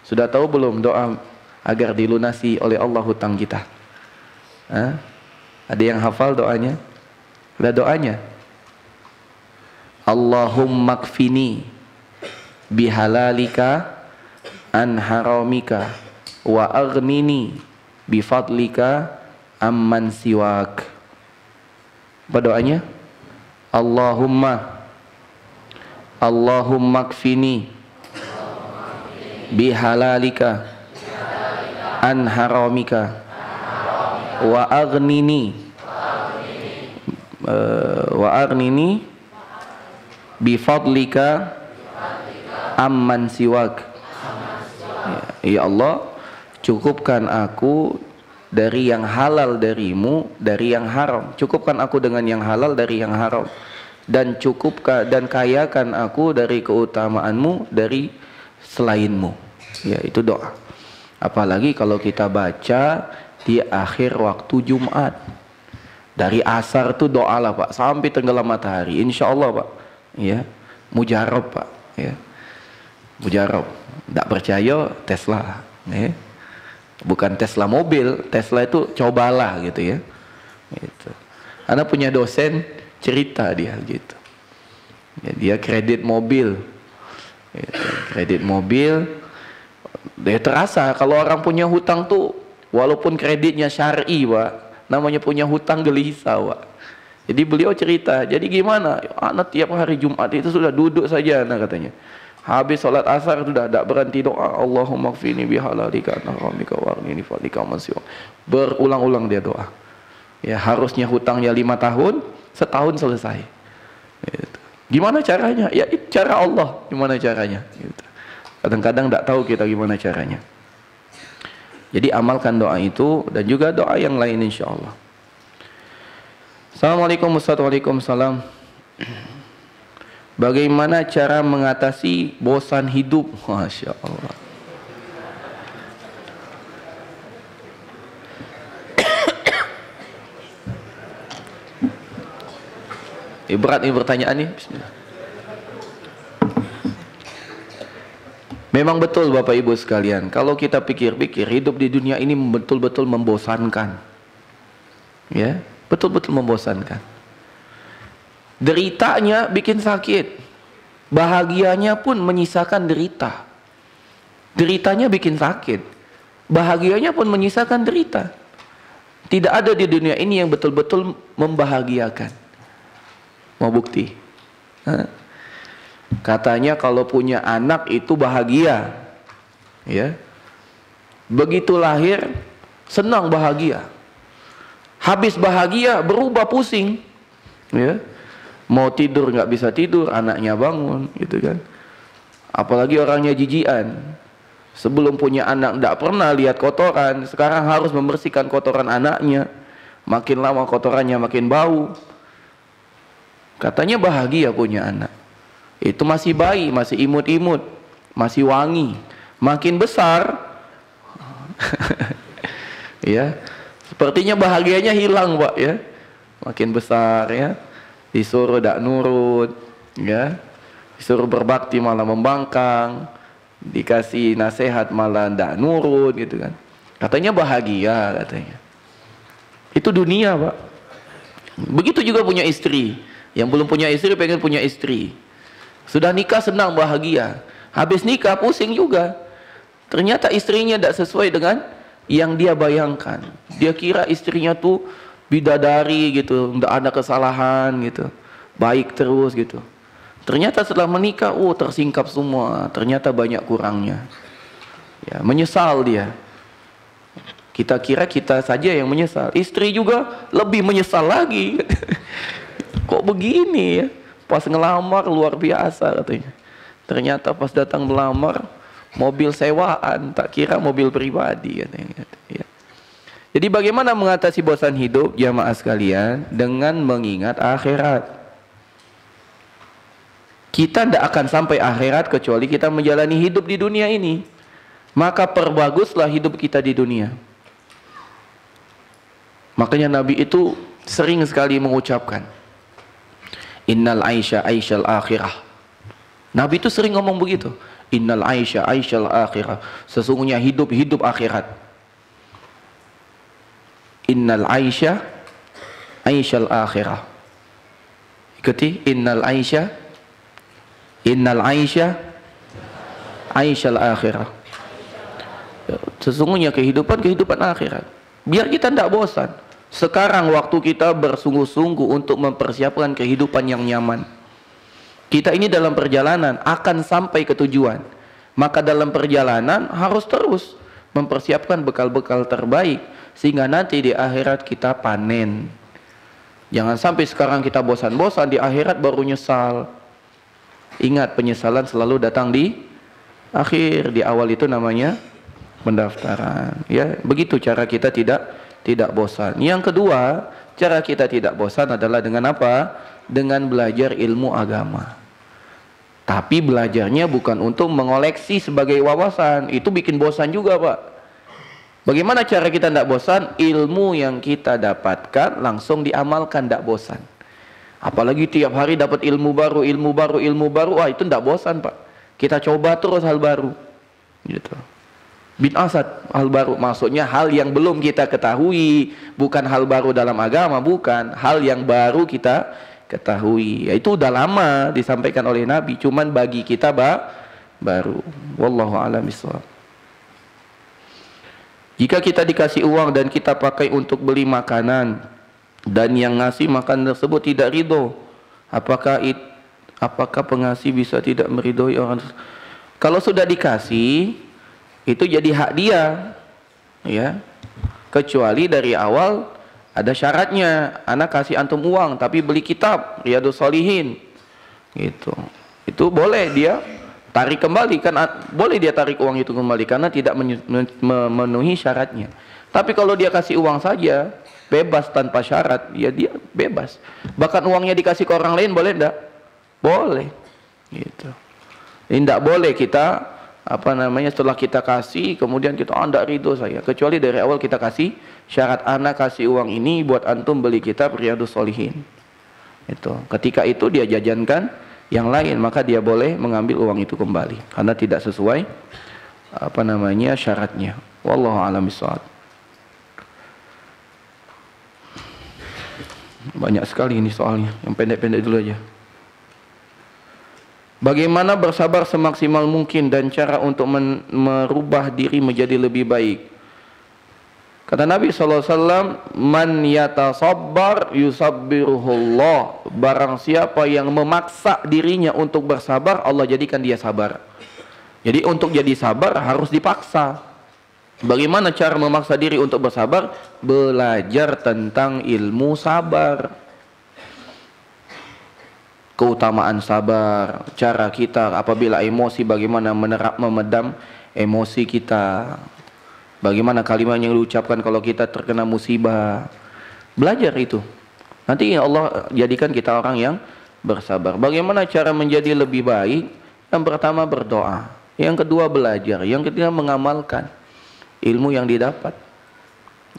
Sudah tahu belum doa agar dilunasi oleh Allah hutang kita? Hah? Ada yang hafal doanya? Ada doanya. Allahumma kfini bihalalika an haramika wa aghnini bifadlika amman siwak. Apa doanya? Allahumma kfini bihalalika an haramika wa aghnini wa arnini bifadlika amman siwak. Ya Allah, cukupkan aku dari yang halal darimu, dari yang haram. Cukupkan aku dengan yang halal dari yang haram, dan cukupkan dan kayakan aku dari keutamaanmu dari selainmu. Ya, itu doa. Apalagi kalau kita baca di akhir waktu Jumat, dari asar tuh doa lah Pak, sampai tenggelam matahari, insya Allah Pak. Ya, mujarab Pak. Ya, mujarab. Tidak percaya Tesla. Ya. Bukan Tesla mobil, Tesla itu cobalah gitu ya. Gitu. Anak punya dosen cerita dia gitu. Ya, dia kredit mobil. Gitu. Kredit mobil, dia terasa kalau orang punya hutang tuh walaupun kreditnya syar'i Pak, namanya punya hutang gelisah Pak. Jadi beliau cerita, jadi gimana? Anak tiap hari Jumat itu sudah duduk saja anak katanya. Habis sholat asar sudah tidak berhenti doa, Allahumma kfini bihalalika anharamika warnini fadlika mansiwa. Berulang-ulang dia doa. Ya, harusnya hutangnya 5 tahun, setahun selesai. Gitu. Gimana caranya? Ya cara Allah. Gimana caranya? Gitu. Kadang-kadang tidak tahu kita gimana caranya. Jadi amalkan doa itu dan juga doa yang lain insya Allah. Assalamualaikum warahmatullahi wabarakatuh. Bagaimana cara mengatasi bosan hidup? Masya Allah. Berat ini pertanyaan nih. Bismillah. Memang betul Bapak Ibu sekalian, kalau kita pikir-pikir hidup di dunia ini betul-betul membosankan. Ya, betul-betul membosankan. Deritanya bikin sakit, bahagianya pun menyisakan derita. Deritanya bikin sakit, bahagianya pun menyisakan derita. Tidak ada di dunia ini yang betul-betul membahagiakan. Mau bukti? Katanya kalau punya anak itu bahagia, ya. Begitu lahir senang bahagia, habis bahagia berubah pusing, ya. Mau tidur nggak bisa tidur, anaknya bangun, gitu kan. Apalagi orangnya jijian, sebelum punya anak tidak pernah lihat kotoran, sekarang harus membersihkan kotoran anaknya. Makin lama kotorannya makin bau. Katanya bahagia punya anak. Itu masih bayi, masih imut-imut, masih wangi. Makin besar, ya, sepertinya bahagianya hilang Pak ya. Makin besar ya, disuruh tidak nurut, ya, disuruh berbakti malah membangkang, dikasih nasihat malah tidak nurut, gitu kan. Katanya bahagia katanya. Itu dunia Pak. Begitu juga punya istri. Yang belum punya istri pengen punya istri. Sudah nikah senang bahagia, habis nikah pusing juga. Ternyata istrinya tidak sesuai dengan yang dia bayangkan. Dia kira istrinya tuh bidadari gitu, tidak ada kesalahan gitu, baik terus gitu. Ternyata setelah menikah, tersingkap semua. Ternyata banyak kurangnya. Ya, menyesal dia. Kita kira kita saja yang menyesal, istri juga lebih menyesal lagi. Kok begini ya? Pas ngelamar luar biasa katanya. Ternyata pas datang melamar mobil sewaan, tak kira mobil pribadi katanya. Ya. Jadi bagaimana mengatasi bosan hidup jamaah sekalian? Dengan mengingat akhirat. Kita tidak akan sampai akhirat kecuali kita menjalani hidup di dunia ini. Maka perbaguslah hidup kita di dunia. Makanya Nabi itu sering sekali mengucapkan, Innal aisha aisyal akhirah. Nabi itu sering ngomong begitu. Innal aisha aisyal akhirah. Sesungguhnya hidup akhirat. Innal aisha aisyal akhirah. Ikuti, innal aisha aisyal akhirah. Sesungguhnya kehidupan akhirat. Biar kita tidak bosan. Sekarang waktu kita bersungguh-sungguh untuk mempersiapkan kehidupan yang nyaman. Kita ini dalam perjalanan akan sampai ke tujuan. Maka dalam perjalanan harus terus mempersiapkan bekal-bekal terbaik, sehingga nanti di akhirat kita panen. Jangan sampai sekarang kita bosan-bosan, di akhirat baru nyesal. Ingat, penyesalan selalu datang di akhir. Di awal itu namanya pendaftaran. Ya, begitu cara kita tidak bosan. Yang kedua, cara kita tidak bosan adalah dengan apa? Dengan belajar ilmu agama. Tapi belajarnya bukan untuk mengoleksi sebagai wawasan. Itu bikin bosan juga, Pak. Bagaimana cara kita tidak bosan? Ilmu yang kita dapatkan langsung diamalkan, tidak bosan. Apalagi tiap hari dapat ilmu baru, wah itu tidak bosan, Pak. Kita coba terus hal baru. Gitu. Bid'ah, hal baru. Maksudnya hal yang belum kita ketahui. Bukan hal baru dalam agama, bukan. Hal yang baru kita ketahui. Itu udah lama disampaikan oleh Nabi, cuman bagi kita baru. Wallahu a'lam bishawab. Jika kita dikasih uang dan kita pakai untuk beli makanan dan yang ngasih makan tersebut tidak ridho, apakah pengasih bisa tidak meridhoi orang? Kalau sudah dikasih, itu jadi hak dia, ya. Kecuali dari awal ada syaratnya, anak kasih antum uang tapi beli kitab Riyadhus Shalihin gitu. Itu boleh dia tarik kembali, kan boleh dia tarik uang itu kembali karena tidak memenuhi syaratnya. Tapi kalau dia kasih uang saja bebas tanpa syarat, ya dia bebas. Bahkan uangnya dikasih ke orang lain boleh enggak? Boleh gitu. Ini enggak boleh kita setelah kita kasih kemudian kita enggak ridho saya, kecuali dari awal kita kasih syarat, anak kasih uang ini buat antum beli kitab Riyadhus Shalihin. Itu ketika itu dia jajankan yang lain, maka dia boleh mengambil uang itu kembali karena tidak sesuai syaratnya. Wallahu a'lam bishawab. Banyak sekali ini soalnya, yang pendek-pendek dulu aja. Bagaimana bersabar semaksimal mungkin dan cara untuk merubah diri menjadi lebih baik? Kata Nabi SAW, man yatasabbar yusabbiruhullah. Barang siapa yang memaksa dirinya untuk bersabar, Allah jadikan dia sabar. Jadi untuk jadi sabar harus dipaksa. Bagaimana cara memaksa diri untuk bersabar? Belajar tentang ilmu sabar, keutamaan sabar, cara kita apabila emosi, bagaimana memedam emosi kita, bagaimana kalimat yang diucapkan kalau kita terkena musibah. Belajar itu. Nanti Allah jadikan kita orang yang bersabar. Bagaimana cara menjadi lebih baik? Yang pertama berdoa, yang kedua belajar, yang ketiga mengamalkan ilmu yang didapat.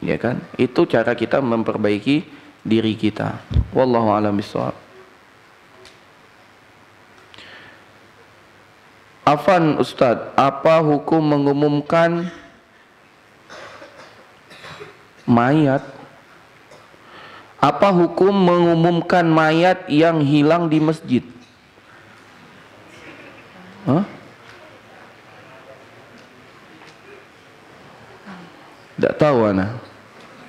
Ya kan? Itu cara kita memperbaiki diri kita. Wallahu a'lam bishawab. Afan Ustadz, apa hukum mengumumkan mayat? Apa hukum mengumumkan mayat yang hilang di masjid? Tidak tahu ana.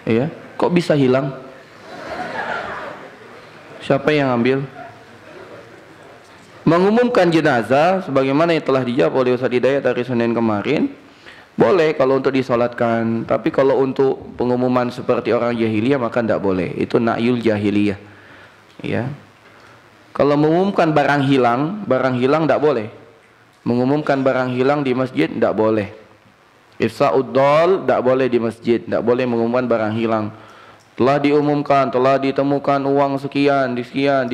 Ya, kok bisa hilang? Siapa yang ambil? Mengumumkan jenazah sebagaimana yang telah dijawab oleh Ustaz Hidayat hari Senin kemarin, boleh kalau untuk disolatkan, tapi kalau untuk pengumuman seperti orang jahiliyah maka tidak boleh. Itu na'yul jahiliyah. Ya. Kalau mengumumkan barang hilang tidak boleh. Mengumumkan barang hilang di masjid tidak boleh. Ifsa'uddal tidak boleh di masjid, tidak boleh mengumumkan barang hilang. Telah diumumkan, telah ditemukan uang sekian di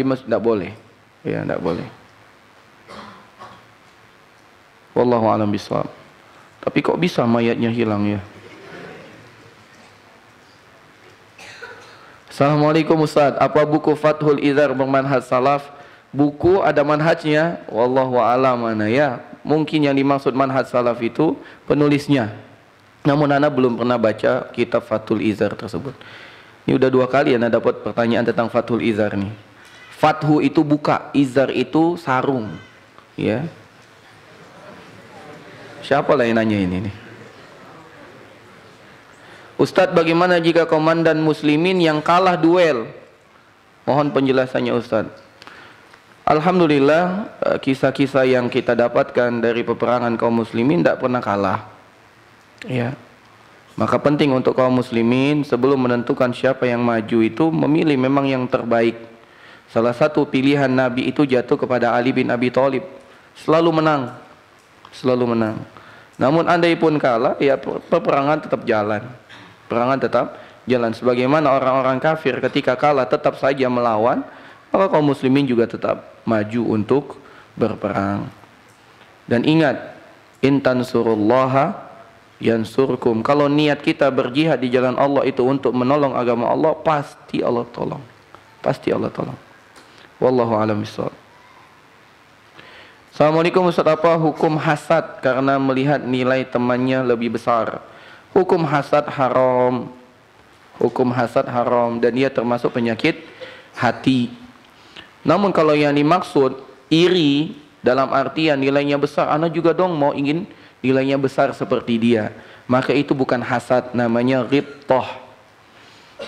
masjid, tidak boleh. Ya, tidak boleh. Wallahu a'lam bishawab. Tapi kok bisa mayatnya hilang ya? Assalamualaikum Ustaz, apa buku Fathul Izar bermanhaj salaf? Buku ada manhajnya, wallahu a'lam mana ya. Mungkin yang dimaksud manhaj salaf itu penulisnya. Namun ana belum pernah baca kitab Fathul Izar tersebut. Ini udah 2 kali ana dapat pertanyaan tentang Fathul Izar nih. Fathu itu buka, izar itu sarung. Ya. Siapa lah yang nanya ini nih? Ustadz, bagaimana jika komandan muslimin yang kalah duel? Mohon penjelasannya Ustadz. Alhamdulillah, kisah-kisah yang kita dapatkan dari peperangan kaum muslimin tidak pernah kalah. Ya. Maka penting untuk kaum muslimin sebelum menentukan siapa yang maju itu memilih memang yang terbaik. Salah satu pilihan Nabi itu jatuh kepada Ali bin Abi Thalib. Selalu menang. Selalu menang. Namun andai pun kalah, ya peperangan tetap jalan. Peperangan tetap jalan. Sebagaimana orang-orang kafir ketika kalah tetap saja melawan, maka kaum muslimin juga tetap maju untuk berperang. Dan ingat, in tansurullaha yansurkum. Kalau niat kita berjihad di jalan Allah itu untuk menolong agama Allah, pasti Allah tolong. Pasti Allah tolong. Wallahu a'lam bishawab. Assalamualaikum Ustaz, apa hukum hasad karena melihat nilai temannya lebih besar? Hukum hasad haram. Hukum hasad haram dan dia termasuk penyakit hati. Namun kalau yang dimaksud iri dalam artian nilainya besar, ana juga dong mau ingin nilainya besar seperti dia, maka itu bukan hasad, namanya ghibthah.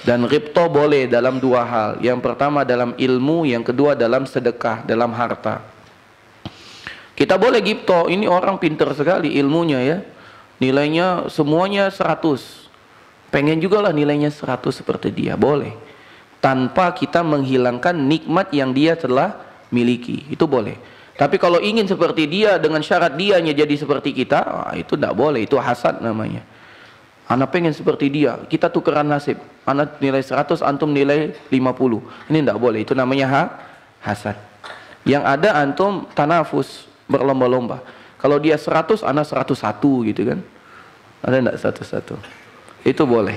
Dan ghibthah boleh dalam dua hal. Yang pertama dalam ilmu, yang kedua dalam sedekah, dalam harta. Kita boleh ghibthah, ini orang pintar sekali ilmunya ya, nilainya semuanya 100, pengen juga lah nilainya 100 seperti dia, boleh, tanpa kita menghilangkan nikmat yang dia telah miliki, itu boleh. Tapi kalau ingin seperti dia dengan syarat dianya jadi seperti kita, itu tidak boleh, itu hasad namanya. Anak pengen seperti dia, kita tukeran nasib, anak nilai 100, antum nilai 50, ini tidak boleh, itu namanya hasad. Yang ada antum tanafus, berlomba-lomba. Kalau dia 100, anak 101 gitu kan, ada tidak 101? Itu boleh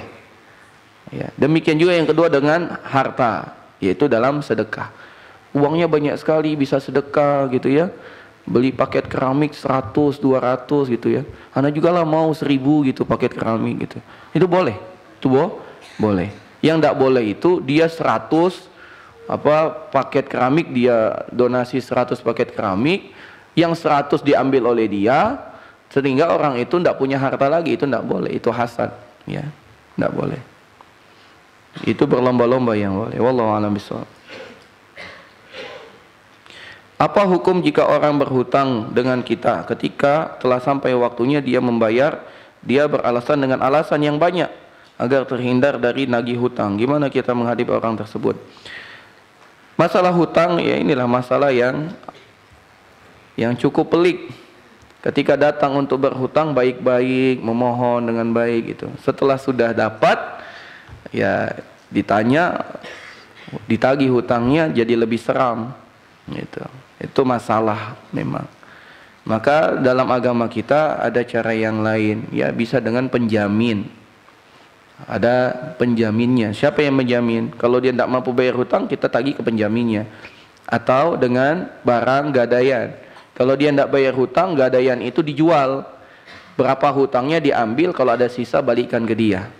ya. Demikian juga yang kedua dengan harta, yaitu dalam sedekah. Uangnya banyak sekali, bisa sedekah gitu ya, beli paket keramik 100, 200 gitu ya, anak juga lah mau 1000 gitu paket keramik gitu, itu boleh, itu boleh. Yang tidak boleh itu dia 100 paket keramik, dia donasi 100 paket keramik, yang 100 diambil oleh dia sehingga orang itu tidak punya harta lagi, itu tidak boleh, itu hasad ya, tidak boleh. Itu berlomba-lomba yang boleh. Wallahu a'lam bishawab. Apa hukum jika orang berhutang dengan kita, ketika telah sampai waktunya dia membayar, dia beralasan dengan alasan yang banyak agar terhindar dari nagih hutang? Gimana kita menghadapi orang tersebut? Masalah hutang ya, inilah masalah yang cukup pelik. Ketika datang untuk berhutang baik-baik, memohon dengan baik itu. Setelah sudah dapat, ya ditanya, ditagih hutangnya jadi lebih seram. Gitu. Itu masalah memang. Maka dalam agama kita ada cara yang lain, ya bisa dengan penjamin. Ada penjaminnya. Siapa yang menjamin? Kalau dia tidak mampu bayar hutang, kita tagih ke penjaminnya. Atau dengan barang gadaian. Kalau dia tidak bayar hutang, gadaian itu dijual. Berapa hutangnya diambil, kalau ada sisa balikkan ke dia.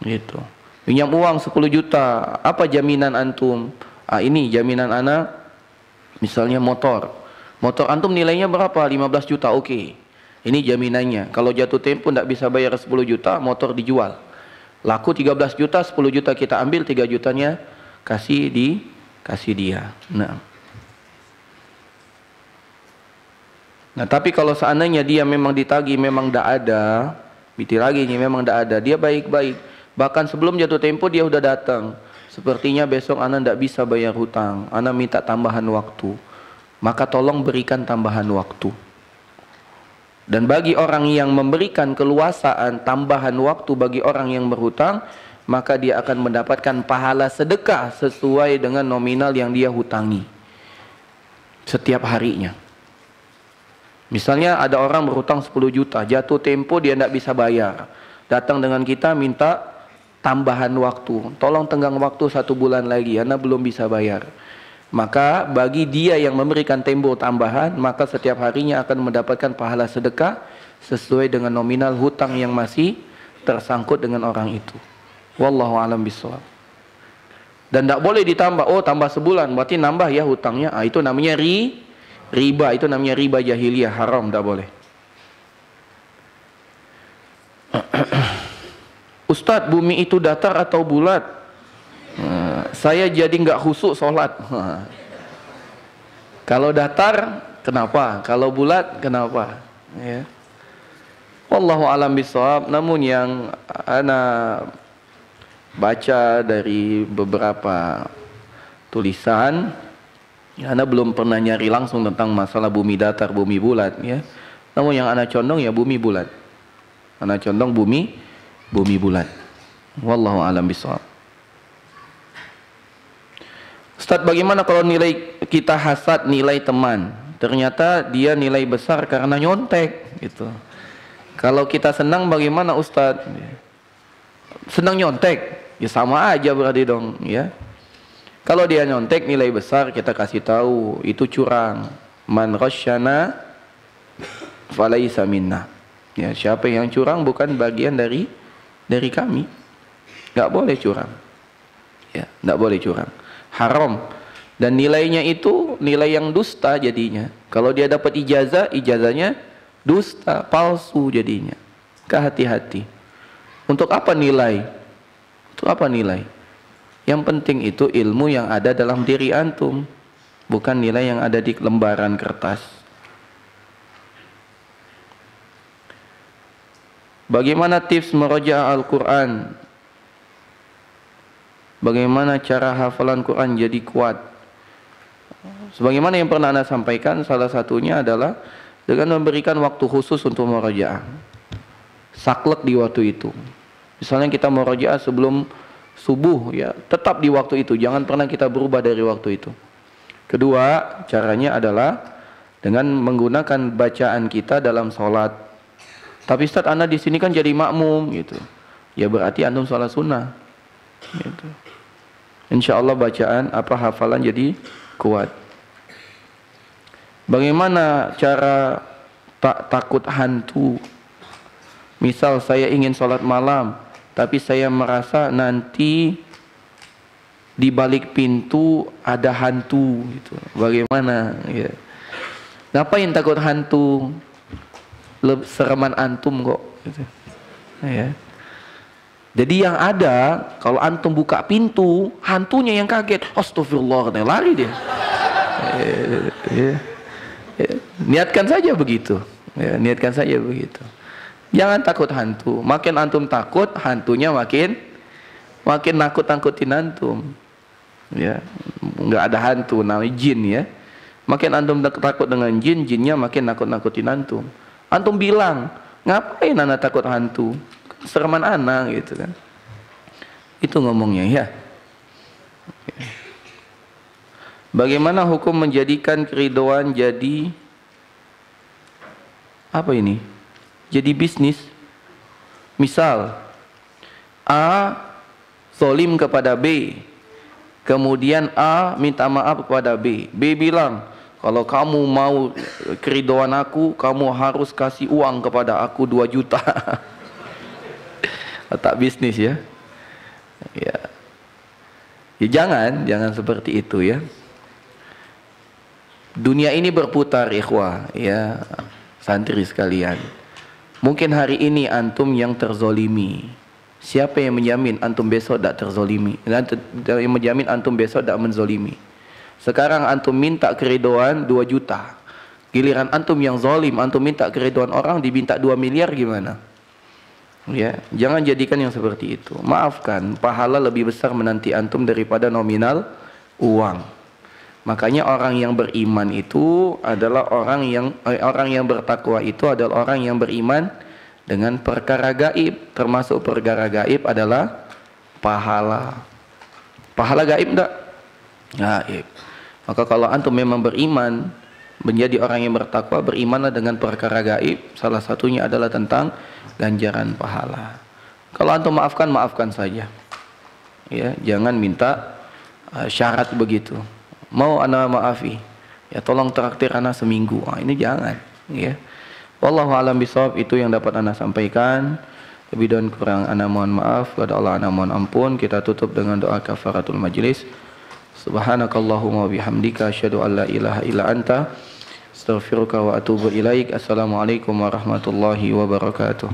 Gitu. Pinjam uang 10 juta, apa jaminan antum? Ini jaminan anak, misalnya motor. Motor antum nilainya berapa? 15 juta, oke. Ini jaminannya. Kalau jatuh tempo tidak bisa bayar 10 juta, motor dijual. Laku 13 juta, 10 juta kita ambil, 3 jutanya kasih dia. Nah, tapi kalau seandainya dia memang ditagih, memang tidak ada, ditagihnya memang tidak ada, dia baik-baik, bahkan sebelum jatuh tempo dia sudah datang, sepertinya besok ana tidak bisa bayar hutang, ana minta tambahan waktu, maka tolong berikan tambahan waktu. Dan bagi orang yang memberikan keluasaan tambahan waktu bagi orang yang berhutang, maka dia akan mendapatkan pahala sedekah sesuai dengan nominal yang dia hutangi setiap harinya. Misalnya ada orang berhutang 10 juta, jatuh tempo dia tidak bisa bayar, datang dengan kita minta tambahan waktu, tolong tenggang waktu 1 bulan lagi, anda belum bisa bayar. Maka bagi dia yang memberikan tempo tambahan, maka setiap harinya akan mendapatkan pahala sedekah sesuai dengan nominal hutang yang masih tersangkut dengan orang itu. Wallahu a'lam bishawab. Dan tidak boleh ditambah, oh tambah sebulan berarti nambah ya hutangnya, itu namanya riba, itu namanya riba jahiliyah, haram, tidak boleh. Ustadz, bumi itu datar atau bulat? Saya jadi nggak khusyuk sholat. Kalau datar, kenapa? Kalau bulat, kenapa? Ya. Wallahu alam bisawab. Namun yang ana baca dari beberapa tulisan, ana belum pernah nyari langsung tentang masalah bumi datar, bumi bulat ya. Namun yang ana condong ya bumi bulat. Ana condong bumi bulat. Wallahu alam bisawab. Ustaz, bagaimana kalau nilai kita hasad nilai teman? Ternyata dia nilai besar karena nyontek gitu. Kalau kita senang bagaimana Ustaz? Senang nyontek, ya sama aja berarti dong ya. Kalau dia nyontek nilai besar, kita kasih tahu itu curang. Man ghasyana falaisa minna. Ya, siapa yang curang bukan bagian dari kami. Enggak boleh curang. Ya, enggak boleh curang. Haram. Dan nilainya itu nilai yang dusta jadinya. Kalau dia dapat ijazah, ijazahnya dusta, palsu jadinya. Hati-hati. Untuk apa nilai? Untuk apa nilai? Yang penting itu ilmu yang ada dalam diri antum, bukan nilai yang ada di lembaran kertas. Bagaimana tips merojaah Al-Quran? Bagaimana cara hafalan Quran jadi kuat? Sebagaimana yang pernah Anda sampaikan, salah satunya adalah dengan memberikan waktu khusus untuk merojaah. Saklek di waktu itu. Misalnya kita merojaah sebelum subuh, ya tetap di waktu itu. Jangan pernah kita berubah dari waktu itu. Kedua, caranya adalah dengan menggunakan bacaan kita dalam sholat. Tapi Ustaz, Anda di sini kan jadi makmum, gitu. Ya berarti antum sholat sunnah. Gitu. Insya Allah bacaan hafalan jadi kuat. Bagaimana cara tak takut hantu? Misal saya ingin sholat malam, tapi saya merasa nanti di balik pintu ada hantu. Gitu. Bagaimana? Ya. Ngapain takut hantu? Sereman antum kok. Gitu. Ya. Jadi yang ada, kalau antum buka pintu, hantunya yang kaget. Astagfirullah, lari dia. Niatkan saja begitu. Ya, niatkan saja begitu. Jangan takut hantu. Makin antum takut, hantunya makin nakut-nakutin antum. Ya, nggak ada hantu, namanya jin ya. Makin antum takut dengan jin, jinnya makin nakut-nakutin antum. Antum bilang, ngapain anak takut hantu? Sereman anak gitu kan. Itu ngomongnya ya. Bagaimana hukum menjadikan keridhaan jadi apa ini? Jadi bisnis. Misal A zalim kepada B, kemudian A minta maaf kepada B. B bilang, kalau kamu mau keridhaan aku, kamu harus kasih uang kepada aku 2 juta. Letak bisnis ya. Ya. Ya jangan seperti itu ya. Dunia ini berputar ikhwah ya, santri sekalian. Mungkin hari ini antum yang terzolimi. Siapa yang menjamin antum besok tak terzolimi? Yang menjamin antum besok tak menzolimi? Sekarang antum minta keridhaan 2 juta. Giliran antum yang zolim, antum minta keridhaan orang diminta 2 miliar gimana? Ya, jangan jadikan yang seperti itu. Maafkan, pahala lebih besar menanti antum daripada nominal uang. Makanya orang yang beriman itu adalah orang yang bertakwa itu adalah orang yang beriman dengan perkara gaib. Termasuk perkara gaib adalah pahala. Pahala gaib enggak? Gaib. Maka kalau antum memang beriman, menjadi orang yang bertakwa, berimanlah dengan perkara gaib. Salah satunya adalah tentang ganjaran pahala. Kalau antum maafkan saja. Ya, jangan minta syarat begitu. Mau ana maafi, ya tolong traktir ana seminggu. Ini jangan, ya. Wallahu a'lam bishawab, itu yang dapat ana sampaikan. Lebih dan kurang ana mohon maaf, kepada Allah ana mohon ampun. Kita tutup dengan doa kafaratul majlis. Subhanakallahumma bihamdika asyhadu an la ilaha illa anta astaghfiruka wa atubu ilaik. Assalamualaikum warahmatullahi wabarakatuh.